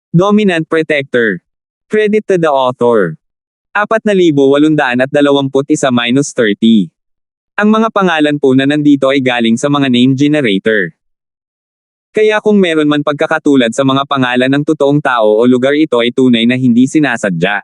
Dominant Protector. Credit to the author. 4,821-30. Ang mga pangalan po na nandito ay galing sa mga name generator. Kaya kung meron man pagkakatulad sa mga pangalan ng totoong tao o lugar, ito ay tunay na hindi sinasadya.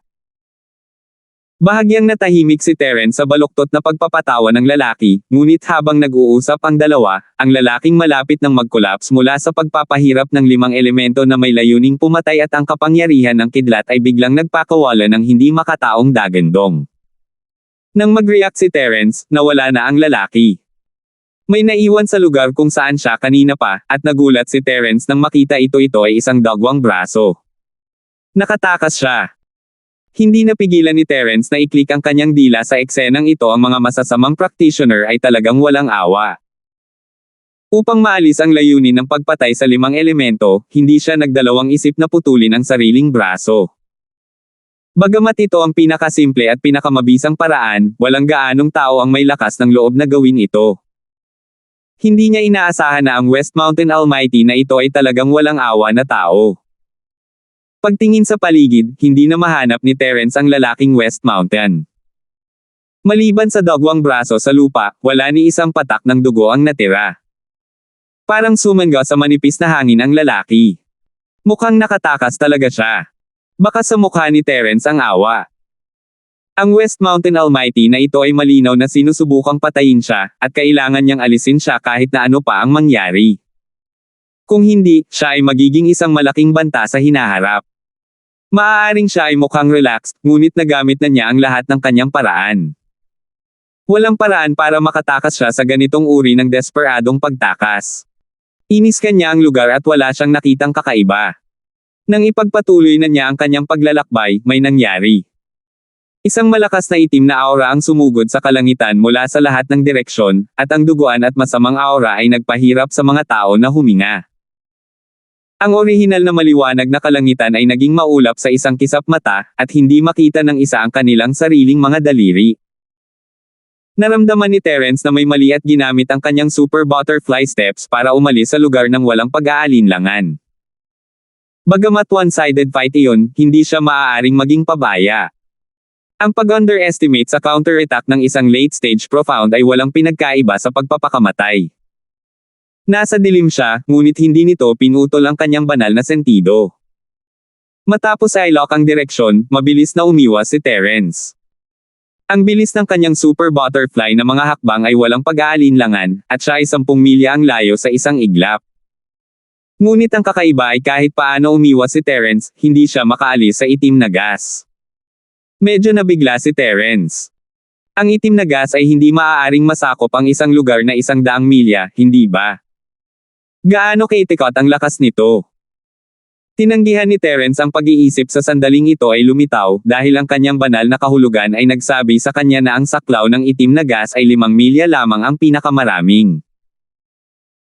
Bahagyang natahimik si Terence sa baluktot na pagpapatawa ng lalaki, ngunit habang nag-uusap ang dalawa, ang lalaking malapit nang mag-collapse mula sa pagpapahirap ng 5 elemento na may layuning pumatay at ang kapangyarihan ng kidlat ay biglang nagpakawala ng hindi makataong dagandong. Nang mag-react si Terence, nawala na ang lalaki. May naiwan sa lugar kung saan siya kanina pa, at nagulat si Terence nang makita ito ay isang dagwang braso. Nakatakas siya. Hindi napigilan ni Terence na i-click ang kanyang dila sa eksenang ito. Ang mga masasamang practitioner ay talagang walang awa. Upang maalis ang layunin ng pagpatay sa 5 elemento, hindi siya nagdalawang isip na putulin ang sariling braso. Bagamat ito ang pinakasimple at pinakamabisang paraan, walang gaanong tao ang may lakas ng loob na gawin ito. Hindi niya inaasahan na ang West Mountain Almighty na ito ay talagang walang awa na tao. Pagtingin sa paligid, hindi na mahanap ni Terence ang lalaking West Mountain. Maliban sa dagwang braso sa lupa, wala ni isang patak ng dugo ang natira. Parang sumangga sa manipis na hangin ang lalaki. Mukhang nakatakas talaga siya. Baka sa mukha ni Terence ang awa. Ang West Mountain Almighty na ito ay malinaw na sinusubukang patayin siya, at kailangan niyang alisin siya kahit na ano pa ang mangyari. Kung hindi, siya ay magiging isang malaking banta sa hinaharap. Maaaring siya ay mukhang relaxed, ngunit nagamit na niya ang lahat ng kanyang paraan. Walang paraan para makatakas siya sa ganitong uri ng desperadong pagtakas. Inis kanya ang lugar at wala siyang nakitang kakaiba. Nang ipagpatuloy na niya ang kanyang paglalakbay, may nangyari. Isang malakas na itim na aura ang sumugod sa kalangitan mula sa lahat ng direksyon, at ang duguan at masamang aura ay nagpahirap sa mga tao na huminga. Ang orihinal na maliwanag na kalangitan ay naging maulap sa isang kisap mata, at hindi makita ng isa ang kanilang sariling mga daliri. Naramdaman ni Terence na may mali at ginamit ang kanyang super butterfly steps para umalis sa lugar ng walang pag-aalinlangan. Bagamat one-sided fight iyon, hindi siya maaaring maging pabaya. Ang pag-underestimate sa counter-attack ng isang late-stage profound ay walang pinagkaiba sa pagpapakamatay. Nasa dilim siya, ngunit hindi nito pinutol ang kanyang banal na sentido. Matapos ay lock ang direksyon, mabilis na umiwas si Terence. Ang bilis ng kanyang super butterfly na mga hakbang ay walang pag-aalinlangan, at siya ay 10 milya ang layo sa isang iglap. Ngunit ang kakaiba ay kahit paano umiwas si Terence, hindi siya makaalis sa itim na gas. Medyo nabigla si Terence. Ang itim na gas ay hindi maaaring masakop ang isang lugar na 100 milya, hindi ba? Gaano kaitikot ang lakas nito? Tinanggihan ni Terence ang pag-iisip sa sandaling ito ay lumitaw, dahil ang kanyang banal na kahulugan ay nagsabi sa kanya na ang saklaw ng itim na gas ay 5 milya lamang ang pinakamaraming.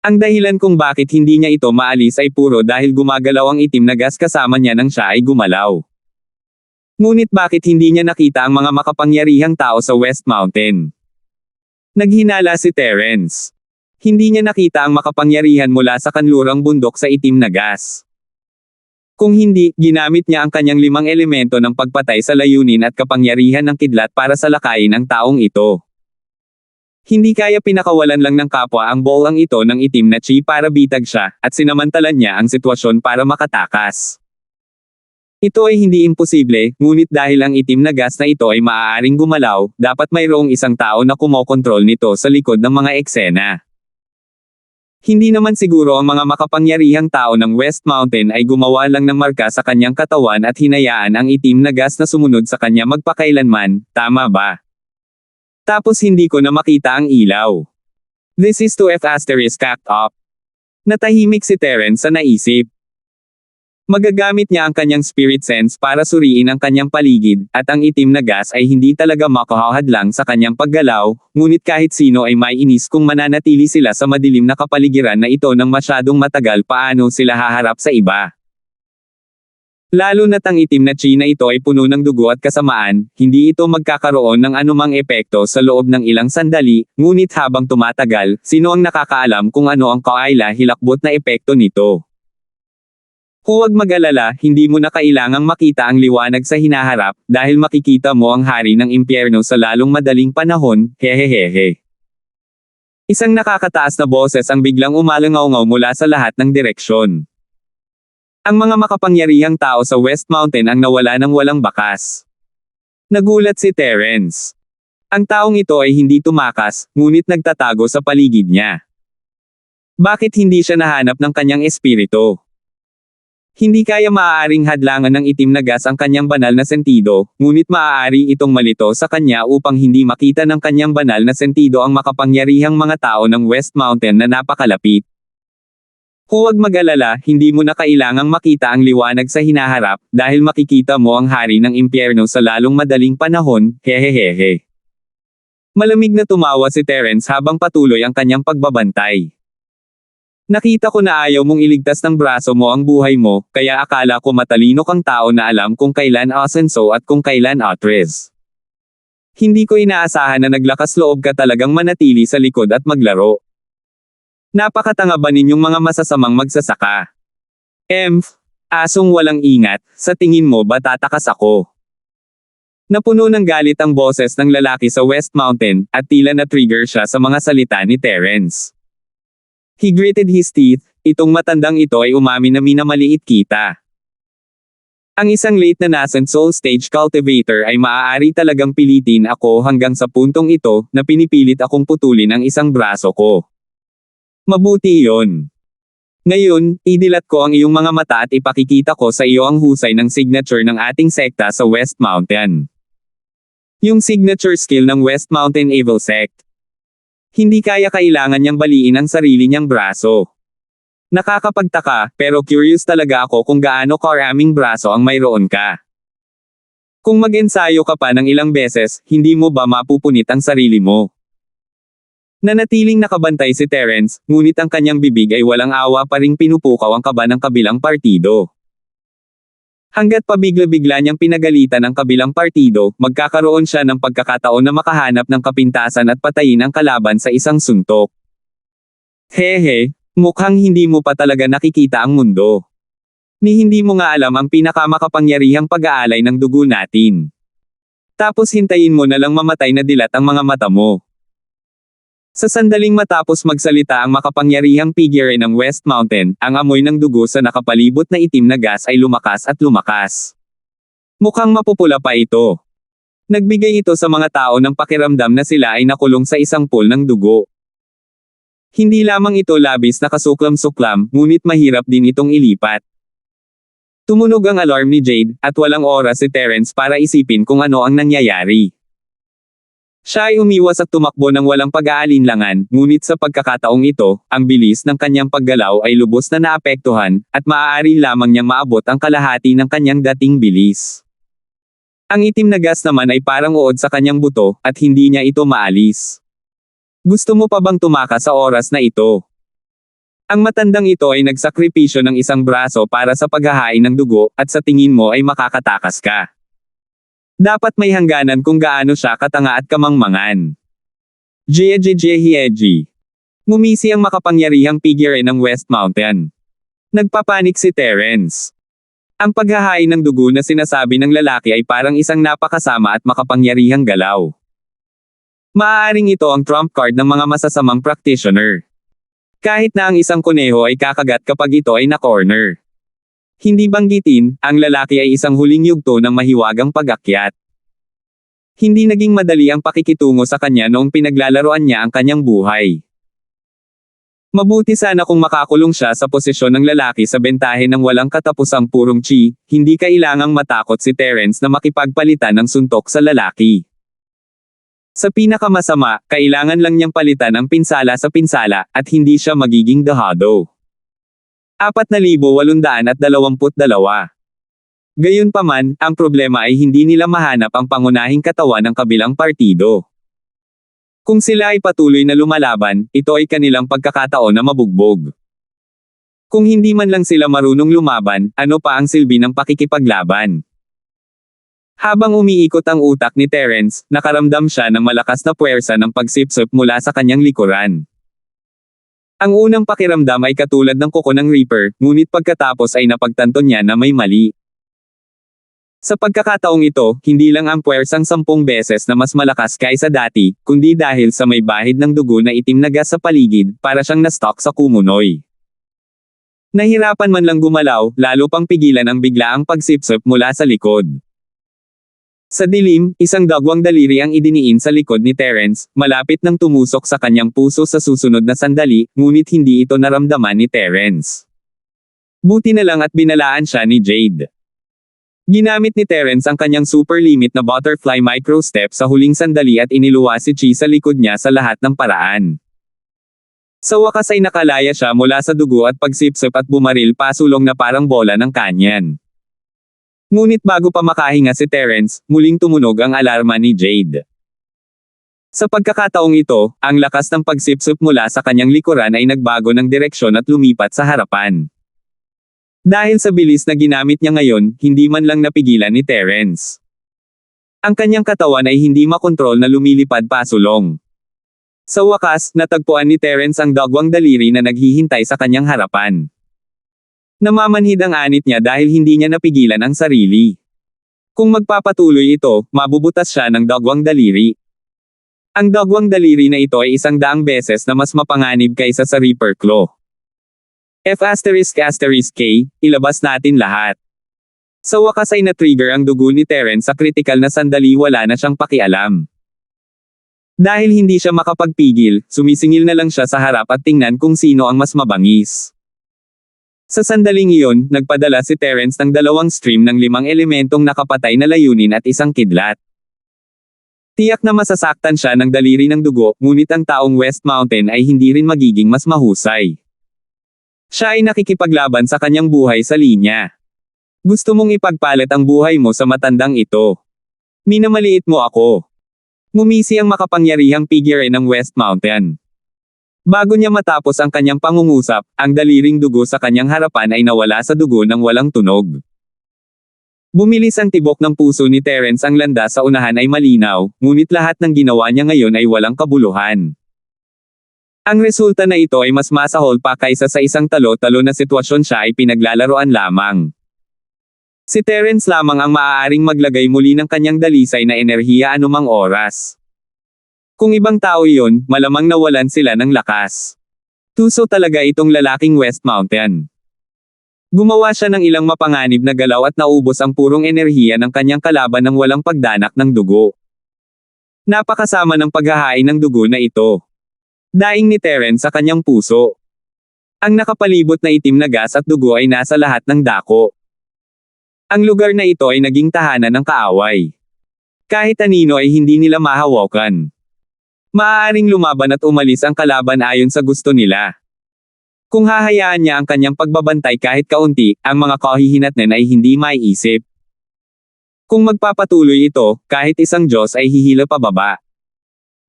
Ang dahilan kung bakit hindi niya ito maalis ay puro dahil gumagalaw ang itim na gas kasama niya nang siya ay gumalaw. Ngunit bakit hindi niya nakita ang mga makapangyarihang tao sa West Mountain? Naghinala si Terence. Hindi niya nakita ang makapangyarihan mula sa kanlurang bundok sa itim na gas. Kung hindi, ginamit niya ang kanyang 5 elemento ng pagpatay sa layunin at kapangyarihan ng kidlat para salakayin ang taong ito. Hindi kaya pinakawalan lang ng kapwa ang bolang ito ng itim na chi para bitag siya, at sinamantalan niya ang sitwasyon para makatakas. Ito ay hindi imposible, ngunit dahil ang itim na gas na ito ay maaaring gumalaw, dapat mayroong isang tao na kumokontrol nito sa likod ng mga eksena. Hindi naman siguro ang mga makapangyarihang tao ng West Mountain ay gumawa lang ng marka sa kanyang katawan at hinayaan ang itim na gas na sumunod sa kanya magpakailanman, tama ba? Tapos hindi ko na makita ang ilaw. This is to F*** up. Natahimik si Terence sa naisip. Magagamit niya ang kanyang spirit sense para suriin ang kanyang paligid, at ang itim na gas ay hindi talaga makahahadlang sa kanyang paggalaw, ngunit kahit sino ay maiinis kung mananatili sila sa madilim na kapaligiran na ito ng masyadong matagal. Paano sila haharap sa iba? Lalo na't ang itim na chi na ito ay puno ng dugo at kasamaan, hindi ito magkakaroon ng anumang epekto sa loob ng ilang sandali, ngunit habang tumatagal, sino ang nakakaalam kung ano ang kaila-hilakbot na epekto nito? Huwag mag-alala, hindi mo na kailangang makita ang liwanag sa hinaharap, dahil makikita mo ang hari ng impyerno sa lalong madaling panahon, hehehehe. Isang nakakataas na boses ang biglang umalangaw-ngaw mula sa lahat ng direksyon. Ang mga makapangyarihang tao sa West Mountain ang nawala ng walang bakas. Nagulat si Terence. Ang taong ito ay hindi tumakas, ngunit nagtatago sa paligid niya. Bakit hindi siya nahanap ng kanyang espiritu? Hindi kaya maaaring hadlangan ng itim na gas ang kanyang banal na sentido, ngunit maaari itong malito sa kanya upang hindi makita ng kanyang banal na sentido ang makapangyarihang mga tao ng West Mountain na napakalapit. Huwag mag-alala, hindi mo na kailangang makita ang liwanag sa hinaharap, dahil makikita mo ang hari ng impyerno sa lalong madaling panahon, hehehehe. Malamig na tumawa si Terence habang patuloy ang kanyang pagbabantay. Nakita ko na ayaw mong iligtas ng braso mo ang buhay mo, kaya akala ko matalino kang tao na alam kung kailan asenso at kung kailan atres. Hindi ko inaasahan na naglakas loob ka talagang manatili sa likod at maglaro. Napakatanga ba ninyong mga masasamang magsasaka? Asong walang ingat, sa tingin mo ba tatakas ako? Napuno ng galit ang boses ng lalaki sa West Mountain, at tila na-trigger siya sa mga salita ni Terence. He gritted his teeth, itong matandang ito ay umamin na minamaliit kita. Ang isang late na nascent soul stage cultivator ay maaari talagang pilitin ako hanggang sa puntong ito, na pinipilit akong putulin ang isang braso ko. Mabuti iyon. Ngayon, idilat ko ang iyong mga mata at ipakikita ko sa iyo ang husay ng signature ng ating sekta sa West Mountain. Yung signature skill ng West Mountain Evil Sect. Hindi kailangan niyang baliin ang sarili niyang braso. Nakakapagtaka, pero curious talaga ako kung gaano karaming braso ang mayroon ka. Kung mag-ensayo ka pa ng ilang beses, hindi mo ba mapupunit ang sarili mo? Nanatiling nakabantay si Terence, ngunit ang kanyang bibig ay walang awa pa ring pinupukaw ang kaba ng kabilang partido. Hanggat pabigla-bigla niyang pinagalitan ang kabilang partido, magkakaroon siya ng pagkakataon na makahanap ng kapintasan at patayin ang kalaban sa isang suntok. Hehe, mukhang hindi mo pa talaga nakikita ang mundo. Ni hindi mo nga alam ang pinakamakapangyarihang pag-aalay ng dugo natin. Tapos hintayin mo na lang mamatay na dilat ang mga mata mo. Sa sandaling matapos magsalita ang makapangyarihang figure ng West Mountain, ang amoy ng dugo sa nakapalibot na itim na gas ay lumakas at lumakas. Mukhang mapupula pa ito. Nagbigay ito sa mga tao ng pakiramdam na sila ay nakulong sa isang pool ng dugo. Hindi lamang ito labis na kasuklam-suklam, ngunit mahirap din itong ilipat. Tumunog ang alarm ni Jade, at walang oras si Terence para isipin kung ano ang nangyayari. Siya ay umiwas at tumakbo ng walang pag-aalinlangan, ngunit sa pagkakataong ito, ang bilis ng kanyang paggalaw ay lubos na naapektuhan, at maaari lamang niyang maabot ang kalahati ng kanyang dating bilis. Ang itim na gas naman ay parang uod sa kanyang buto, at hindi niya ito maalis. Gusto mo pa bang tumakas sa oras na ito? Ang matandang ito ay nagsakripisyo ng isang braso para sa paghahain ng dugo, at sa tingin mo ay makakatakas ka. Dapat may hangganan kung gaano siya katanga at kamangmangan. Jejejeheji. Ngumisi ang makapangyarihang figure ng West Mountain. Nagpapanik si Terence. Ang paghahain ng dugo na sinasabi ng lalaki ay parang isang napakasama at makapangyarihang galaw. Maaaring ito ang trump card ng mga masasamang practitioner. Kahit na ang isang kuneho ay kakagat kapag ito ay na-corner. Hindi banggitin, ang lalaki ay isang huling yugto ng mahiwagang pag-akyat. Hindi naging madali ang pakikitungo sa kanya noong pinaglalaroan niya ang kanyang buhay. Mabuti sana kung makakulong siya sa posisyon ng lalaki sa bentahe ng walang katapusang purong chi, hindi kailangang matakot si Terence na makipagpalitan ng suntok sa lalaki. Sa pinakamasama, kailangan lang niyang palitan ang pinsala sa pinsala, at hindi siya magiging dahado. 4,822. Gayunpaman, ang problema ay hindi nila mahanap ang pangunahing katawan ng kabilang partido. Kung sila ay patuloy na lumalaban, ito ay kanilang pagkakataon na mabugbog. Kung hindi man lang sila marunong lumaban, ano pa ang silbi ng pakikipaglaban? Habang umiikot ang utak ni Terence, nakaramdam siya ng malakas na puwersa ng pagsipsip mula sa kanyang likuran. Ang unang pakiramdam ay katulad ng kuko ng Reaper, ngunit pagkatapos ay napagtanto niya na may mali. Sa pagkakataong ito, hindi lang ang puwersang 10 beses na mas malakas kaysa dati, kundi dahil sa may bahid ng dugo na itim na gas sa paligid, para siyang na-stuck sa kumunoy. Nahirapan man lang gumalaw, lalo pang pigilan ang biglaang pagsipsip mula sa likod. Sa dilim, isang dagwang daliri ang idiniin sa likod ni Terence, malapit nang tumusok sa kanyang puso sa susunod na sandali, ngunit hindi ito naramdaman ni Terence. Buti na lang at binalaan siya ni Jade. Ginamit ni Terence ang kanyang super limit na butterfly microstep sa huling sandali at iniluwa si Chi sa likod niya sa lahat ng paraan. Sa wakas ay nakalaya siya mula sa dugo at pagsipsip at bumaril pasulong na parang bola ng kanyan. Ngunit bago pa makahinga si Terence, muling tumunog ang alarma ni Jade. Sa pagkakataong ito, ang lakas ng pagsipsip mula sa kanyang likuran ay nagbago ng direksyon at lumipat sa harapan. Dahil sa bilis na ginamit niya ngayon, hindi man lang napigilan ni Terence. Ang kanyang katawan ay hindi makontrol na lumilipad pasulong. Sa wakas, natagpuan ni Terence ang dagwang daliri na naghihintay sa kanyang harapan. Namamanhid ang anit niya dahil hindi niya napigilan ang sarili. Kung magpapatuloy ito, mabubutas siya ng dagwang daliri. Ang dagwang daliri na ito ay 100 beses na mas mapanganib kaysa sa Reaper Claw. F***K, ilabas natin lahat. Sa wakas ay na-trigger ang dugo ni Terence sa kritikal na sandali, wala na siyang pakialam. Dahil hindi siya makapagpigil, sumisingil na lang siya sa harap at tingnan kung sino ang mas mabangis. Sa sandaling iyon, nagpadala si Terence ng 2 stream ng 5 elementong nakapatay na layunin at 1 kidlat. Tiyak na masasaktan siya ng daliri ng dugo, ngunit ang taong West Mountain ay hindi rin magiging mas mahusay. Siya ay nakikipaglaban sa kanyang buhay sa linya. Gusto mong ipagpalit ang buhay mo sa matandang ito. Minamaliit mo ako. Ngumisi ang makapangyarihang figure ng West Mountain. Bago niya matapos ang kanyang pangungusap, ang daliring dugo sa kanyang harapan ay nawala sa dugo ng walang tunog. Bumilis ang tibok ng puso ni Terence, ang landas sa unahan ay malinaw, ngunit lahat ng ginawa niya ngayon ay walang kabuluhan. Ang resulta na ito ay mas masahol pa kaysa sa isang talo-talo na sitwasyon, siya ay pinaglalaroan lamang. Si Terence lamang ang maaaring maglagay muli ng kanyang dalisay na enerhiya anumang oras. Kung ibang tao iyon, malamang nawalan sila ng lakas. Tuso talaga itong lalaking West Mountain. Gumawa siya ng ilang mapanganib na galaw at naubos ang purong enerhiya ng kanyang kalaban ng walang pagdanak ng dugo. Napakasama ng paghahain ng dugo na ito. Daing ni Terence sa kanyang puso. Ang nakapalibot na itim na gas at dugo ay nasa lahat ng dako. Ang lugar na ito ay naging tahanan ng kaaway. Kahit anino ay hindi nila mahawakan. Maaaring lumaban at umalis ang kalaban ayon sa gusto nila. Kung hahayaan niya ang kanyang pagbabantay kahit kaunti, ang mga kahihinatnan ay hindi maiisip. Kung magpapatuloy ito, kahit isang Diyos ay hihila pababa.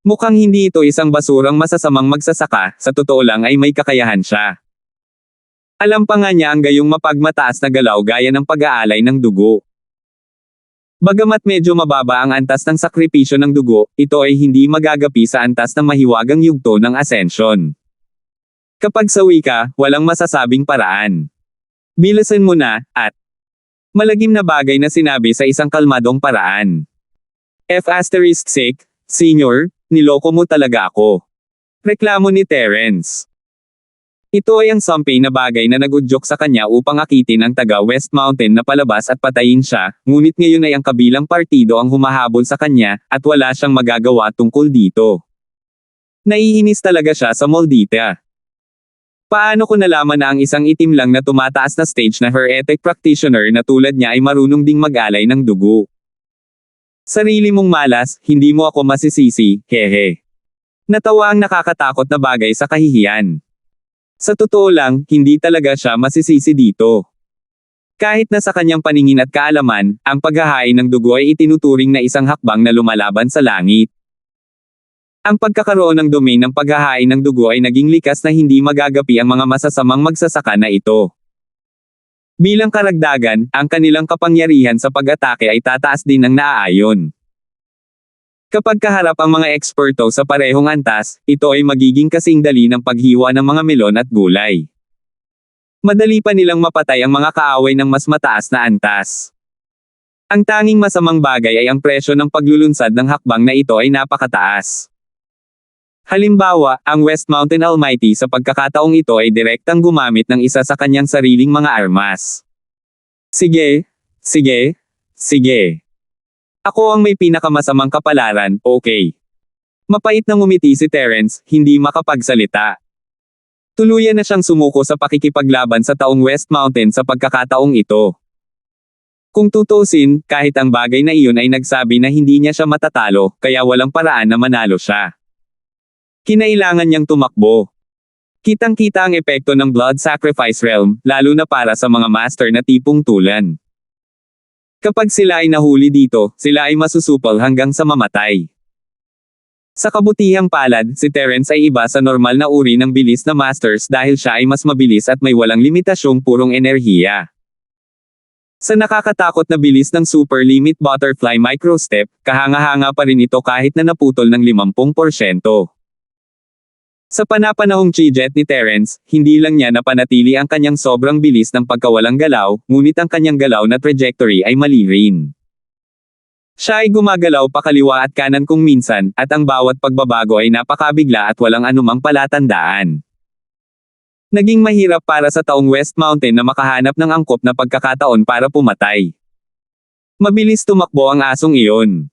Mukhang hindi ito isang basurang masasamang magsasaka, sa totoo lang ay may kakayahan siya. Alam pa nga niya ang gayong mapagmataas na galaw gaya ng pag-aalay ng dugo. Bagamat medyo mababa ang antas ng sakripisyo ng dugo, ito ay hindi magagapi sa antas ng mahiwagang yugto ng Ascension. Kapag sawi ka, walang masasabing paraan. Bilasan mo na, at malagim na bagay na sinabi sa isang kalmadong paraan. F***sake, Senior, niloko mo talaga ako. Reklamo ni Terence. Ito ay ang sampay na bagay na nagudyok sa kanya upang akitin ang taga West Mountain na palabas at patayin siya, ngunit ngayon ay ang kabilang partido ang humahabol sa kanya, at wala siyang magagawa tungkol dito. Naiinis talaga siya sa Moldita. Paano ko nalaman na ang isang itim lang na tumataas na stage na heretic practitioner na tulad niya ay marunong ding mag-alay ng dugo? Sarili mong malas, hindi mo ako masisisi, hehe. Natawa ang nakakatakot na bagay sa kahihiyan. Sa totoo lang, hindi talaga siya masisisi dito. Kahit na sa kanyang paningin at kaalaman, ang paghahain ng dugo ay itinuturing na isang hakbang na lumalaban sa langit. Ang pagkakaroon ng domain ng paghahain ng dugo ay naging likas na hindi magagapi ang mga masasamang magsasaka na ito. Bilang karagdagan, ang kanilang kapangyarihan sa pag-atake ay tataas din ng naaayon. Kapag kaharap ang mga eksperto sa parehong antas, ito ay magiging kasing dali ng paghiwa ng mga melon at gulay. Madali pa nilang mapatay ang mga kaaway ng mas mataas na antas. Ang tanging masamang bagay ay ang presyo ng paglulunsad ng hakbang na ito ay napakataas. Halimbawa, ang West Mountain Almighty sa pagkakataong ito ay direktang gumamit ng isa sa kanyang sariling mga armas. Sige, sige, sige. Ako ang may pinakamasamang kapalaran, okay. Mapait na ngumiti si Terence, hindi makapagsalita. Tuluyan na siyang sumuko sa pakikipaglaban sa taong West Mountain sa pagkakataong ito. Kung tutusin, kahit ang bagay na iyon ay nagsabi na hindi niya siya matatalo, kaya walang paraan na manalo siya. Kinailangan niyang tumakbo. Kitang-kita ang epekto ng Blood Sacrifice Realm, lalo na para sa mga master na tipong Tulan. Kapag sila ay nahuli dito, sila ay masusupol hanggang sa mamatay. Sa kabutihang palad, si Terence ay iba sa normal na uri ng bilis na masters dahil siya ay mas mabilis at may walang limitasyong purong enerhiya. Sa nakakatakot na bilis ng Super Limit Butterfly Microstep, kahanga-hanga pa rin ito kahit na naputol ng 50%. Sa panapanahong Chi-Jet ni Terence, hindi lang niya napanatili ang kanyang sobrang bilis ng pagkawalang galaw, ngunit ang kanyang galaw na trajectory ay mali rin. Siya ay gumagalaw pakaliwa at kanan kung minsan, at ang bawat pagbabago ay napakabigla at walang anumang palatandaan. Naging mahirap para sa taong West Mountain na makahanap ng angkop na pagkakataon para pumatay. Mabilis tumakbo ang asong iyon.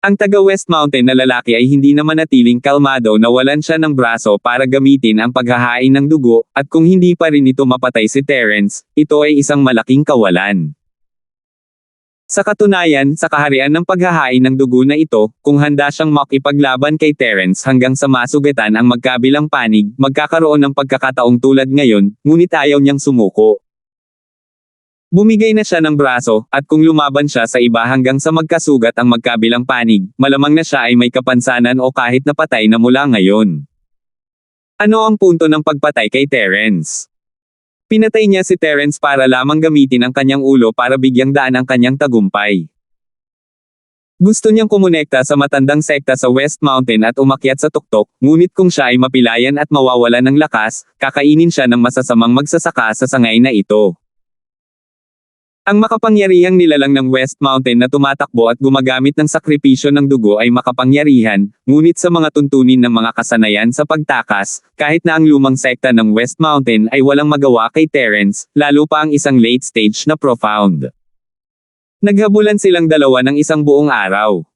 Ang taga-West Mountain na lalaki ay hindi naman natiling kalmado na walan siya ng braso para gamitin ang paghahain ng dugo, at kung hindi pa rin ito mapatay si Terence, ito ay isang malaking kawalan. Sa katunayan, sa kaharian ng paghahain ng dugo na ito, kung handa siyang makipaglaban kay Terence hanggang sa masugatan ang magkabilang panig, magkakaroon ng pagkakataong tulad ngayon, ngunit ayaw niyang sumuko. Bumigay na siya ng braso, at kung lumaban siya sa iba hanggang sa magkasugat ang magkabilang panig, malamang na siya ay may kapansanan o kahit napatay na mula ngayon. Ano ang punto ng pagpatay kay Terence? Pinatay niya si Terence para lamang gamitin ang kanyang ulo para bigyang daan ang kanyang tagumpay. Gusto niyang kumonekta sa matandang sekta sa West Mountain at umakyat sa tuktok, ngunit kung siya ay mapilayan at mawawalan ng lakas, kakainin siya ng masasamang magsasaka sa sangay na ito. Ang makapangyarihang nilalang ng West Mountain na tumatakbo at gumagamit ng sakripisyo ng dugo ay makapangyarihan, ngunit sa mga tuntunin ng mga kasanayan sa pagtakas, kahit na ang lumang sekta ng West Mountain ay walang magawa kay Terence, lalo pa ang isang late stage na profound. Naghabulan silang dalawa ng isang buong araw.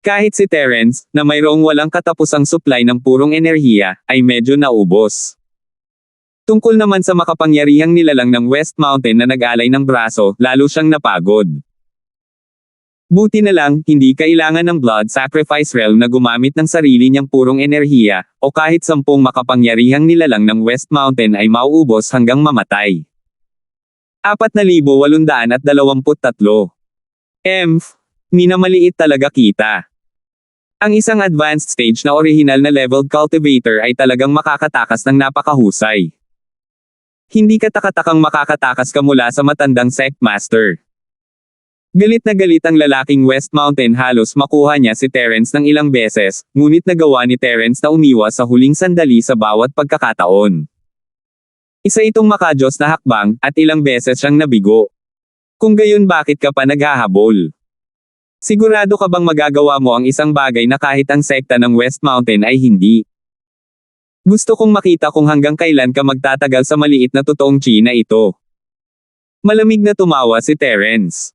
Kahit si Terence, na mayroong walang katapusang supply ng purong enerhiya, ay medyo naubos. Tungkol naman sa makapangyarihang nilalang ng West Mountain na nag-alay ng braso, lalo siyang napagod. Buti na lang, hindi kailangan ng Blood Sacrifice Realm na gumamit ng sarili niyang purong enerhiya, o kahit 10 makapangyarihang nilalang ng West Mountain ay mauubos hanggang mamatay. 4,823. Minamaliit talaga kita. Ang isang advanced stage na original na leveled cultivator ay talagang makakatakas ng napakahusay. Hindi ka takatakang makakatakas ka mula sa matandang sect master. Galit na galit ang lalaking West Mountain, halos makuha niya si Terence ng ilang beses, ngunit nagawa ni Terence na umiwas sa huling sandali sa bawat pagkakataon. Isa itong makajos na hakbang, at ilang beses siyang nabigo. Kung gayon, bakit ka pa naghahabol? Sigurado ka bang magagawa mo ang isang bagay na kahit ang sekta ng West Mountain ay hindi? Gusto kong makita kung hanggang kailan ka magtatagal sa maliit na totoong chi na ito. Malamig na tumawa si Terence.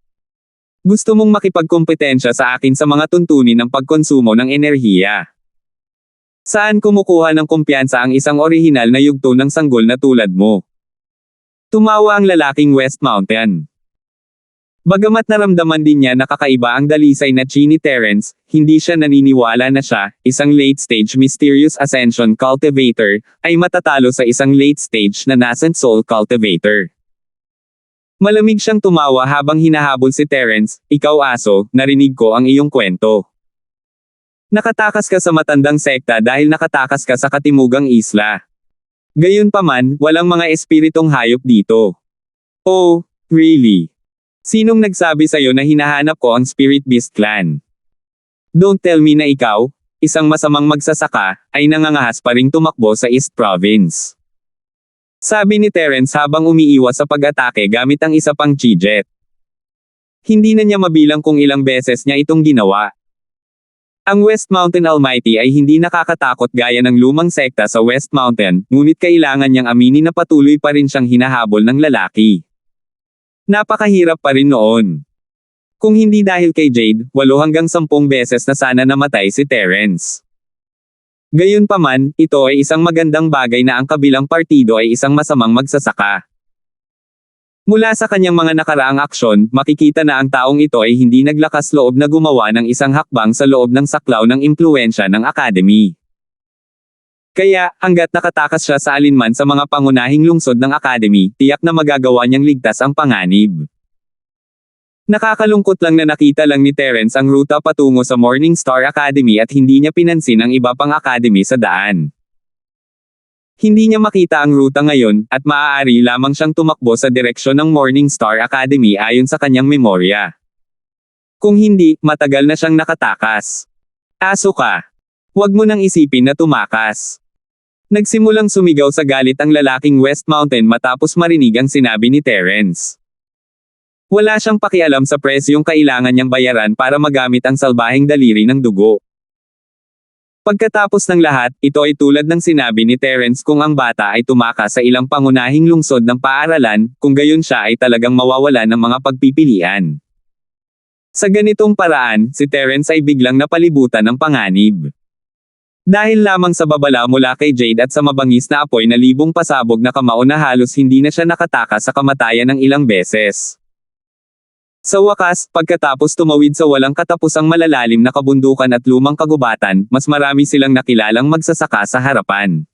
Gusto mong makipagkompetensya sa akin sa mga tuntunin ng pagkonsumo ng enerhiya. Saan kumukuha ng kumpiyansa ang isang orihinal na yugto ng sanggol na tulad mo? Tumawa ang lalaking West Mountain. Bagamat naramdaman din niya na kakaiba ang dalisay na chi ni Terence, hindi siya naniniwala na siya, isang late-stage Mysterious Ascension Cultivator, ay matatalo sa isang late-stage na Nascent Soul Cultivator. Malamig siyang tumawa habang hinahabol si Terence, "Ikaw aso, narinig ko ang iyong kwento. Nakatakas ka sa matandang sekta dahil nakatakas ka sa katimugang isla. Gayunpaman, walang mga espiritong hayop dito." "Oh, really? Sinong nagsabi sa'yo na hinahanap ko ang Spirit Beast Clan?" Don't tell me na ikaw, isang masamang magsasaka, ay nangangahas pa ring tumakbo sa East Province. Sabi ni Terence habang umiiwas sa pag-atake gamit ang isa pang G-Jet. Hindi na niya mabilang kung ilang beses niya itong ginawa. Ang West Mountain Almighty ay hindi nakakatakot gaya ng lumang sekta sa West Mountain, ngunit kailangan niyang aminin na patuloy pa rin siyang hinahabol ng lalaki. Napakahirap pa rin noon. Kung hindi dahil kay Jade, 8 hanggang 10 beses na sana namatay si Terence. Gayunpaman, ito ay isang magandang bagay na ang kabilang partido ay isang masamang magsasaka. Mula sa kanyang mga nakaraang aksyon, makikita na ang taong ito ay hindi naglakas loob na gumawa ng isang hakbang sa loob ng saklaw ng impluwensya ng Academy. Kaya, hanggat nakatakas siya sa alinman sa mga pangunahing lungsod ng Academy, tiyak na magagawa niyang ligtas ang panganib. Nakakalungkot lang na nakita lang ni Terence ang ruta patungo sa Morning Star Academy at hindi niya pinansin ang iba pang academy sa daan. Hindi niya makita ang ruta ngayon, at maaari lamang siyang tumakbo sa direksyon ng Morning Star Academy ayon sa kanyang memorya. Kung hindi, matagal na siyang nakatakas. Aso ka. Huwag mo nang isipin na tumakas. Nagsimulang sumigaw sa galit ang lalaking West Mountain matapos marinig ang sinabi ni Terence. Wala siyang pakialam sa presyong kailangan niyang bayaran para magamit ang salbaheng daliri ng dugo. Pagkatapos ng lahat, ito ay tulad ng sinabi ni Terence kung ang bata ay tumakas sa ilang pangunahing lungsod ng paaralan, kung gayon siya ay talagang mawawalan ng mga pagpipilian. Sa ganitong paraan, si Terence ay biglang napalibutan ng panganib. Dahil lamang sa babala mula kay Jade at sa mabangis na apoy na libong pasabog na kamao na halos hindi na siya nakatakas sa kamatayan ng ilang beses. Sa wakas, pagkatapos tumawid sa walang katapusang malalalim na kabundukan at lumang kagubatan, mas marami silang nakilalang magsasaka sa harapan.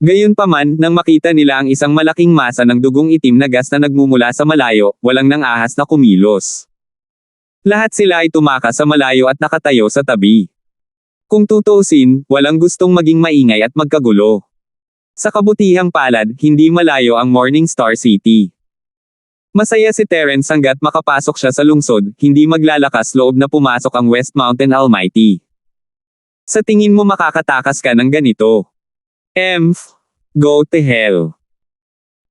Gayunpaman, nang makita nila ang isang malaking masa ng dugong itim na gas na nagmumula sa malayo, walang nang ahas na kumilos. Lahat sila ay tumakas sa malayo at nakatayo sa tabi. Kung tutuusin, walang gustong maging maingay at magkagulo. Sa kabutihang palad, hindi malayo ang Morning Star City. Masaya si Terence hanggat makapasok siya sa lungsod, hindi maglalakas loob na pumasok ang West Mountain Almighty. Sa tingin mo makakatakas ka ng ganito? Go to hell.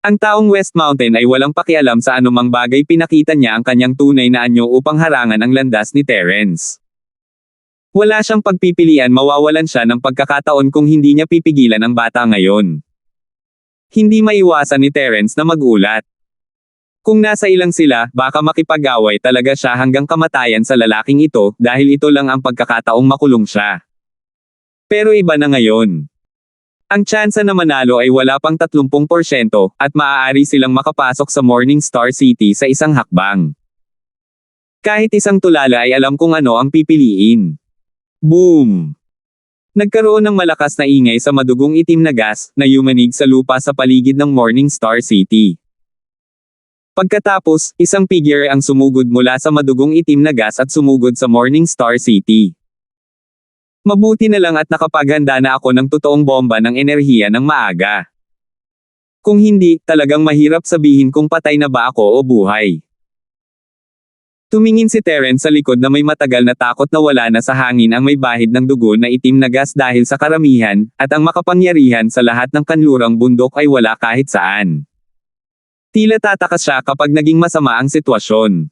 Ang taong West Mountain ay walang pakialam sa anumang bagay, pinakita niya ang kanyang tunay na anyo upang harangan ang landas ni Terence. Wala siyang pagpipilian, mawawalan siya ng pagkakataon kung hindi niya pipigilan ang bata ngayon. Hindi maiwasan ni Terence na magulat. Kung nasa ilang sila, baka makipag-away talaga siya hanggang kamatayan sa lalaking ito, dahil ito lang ang pagkakataong makulong siya. Pero iba na ngayon. Ang tsansa na manalo ay wala pang 30% at maaari silang makapasok sa Morning Star City sa isang hakbang. Kahit isang tulala ay alam kung ano ang pipiliin. Boom! Nagkaroon ng malakas na ingay sa madugong itim na gas na yumanig sa lupa sa paligid ng Morning Star City. Pagkatapos, isang figure ang sumugod mula sa madugong itim na gas at sumugod sa Morning Star City. Mabuti na lang at nakapaghanda na ako ng totoong bomba ng enerhiya ng maaga. Kung hindi, talagang mahirap sabihin kung patay na ba ako o buhay. Tumingin si Terence sa likod na may matagal na takot na wala na sa hangin ang may bahid ng dugo na itim na gas dahil sa karamihan, at ang makapangyarihan sa lahat ng kanlurang bundok ay wala kahit saan. Tila tatakas siya kapag naging masama ang sitwasyon.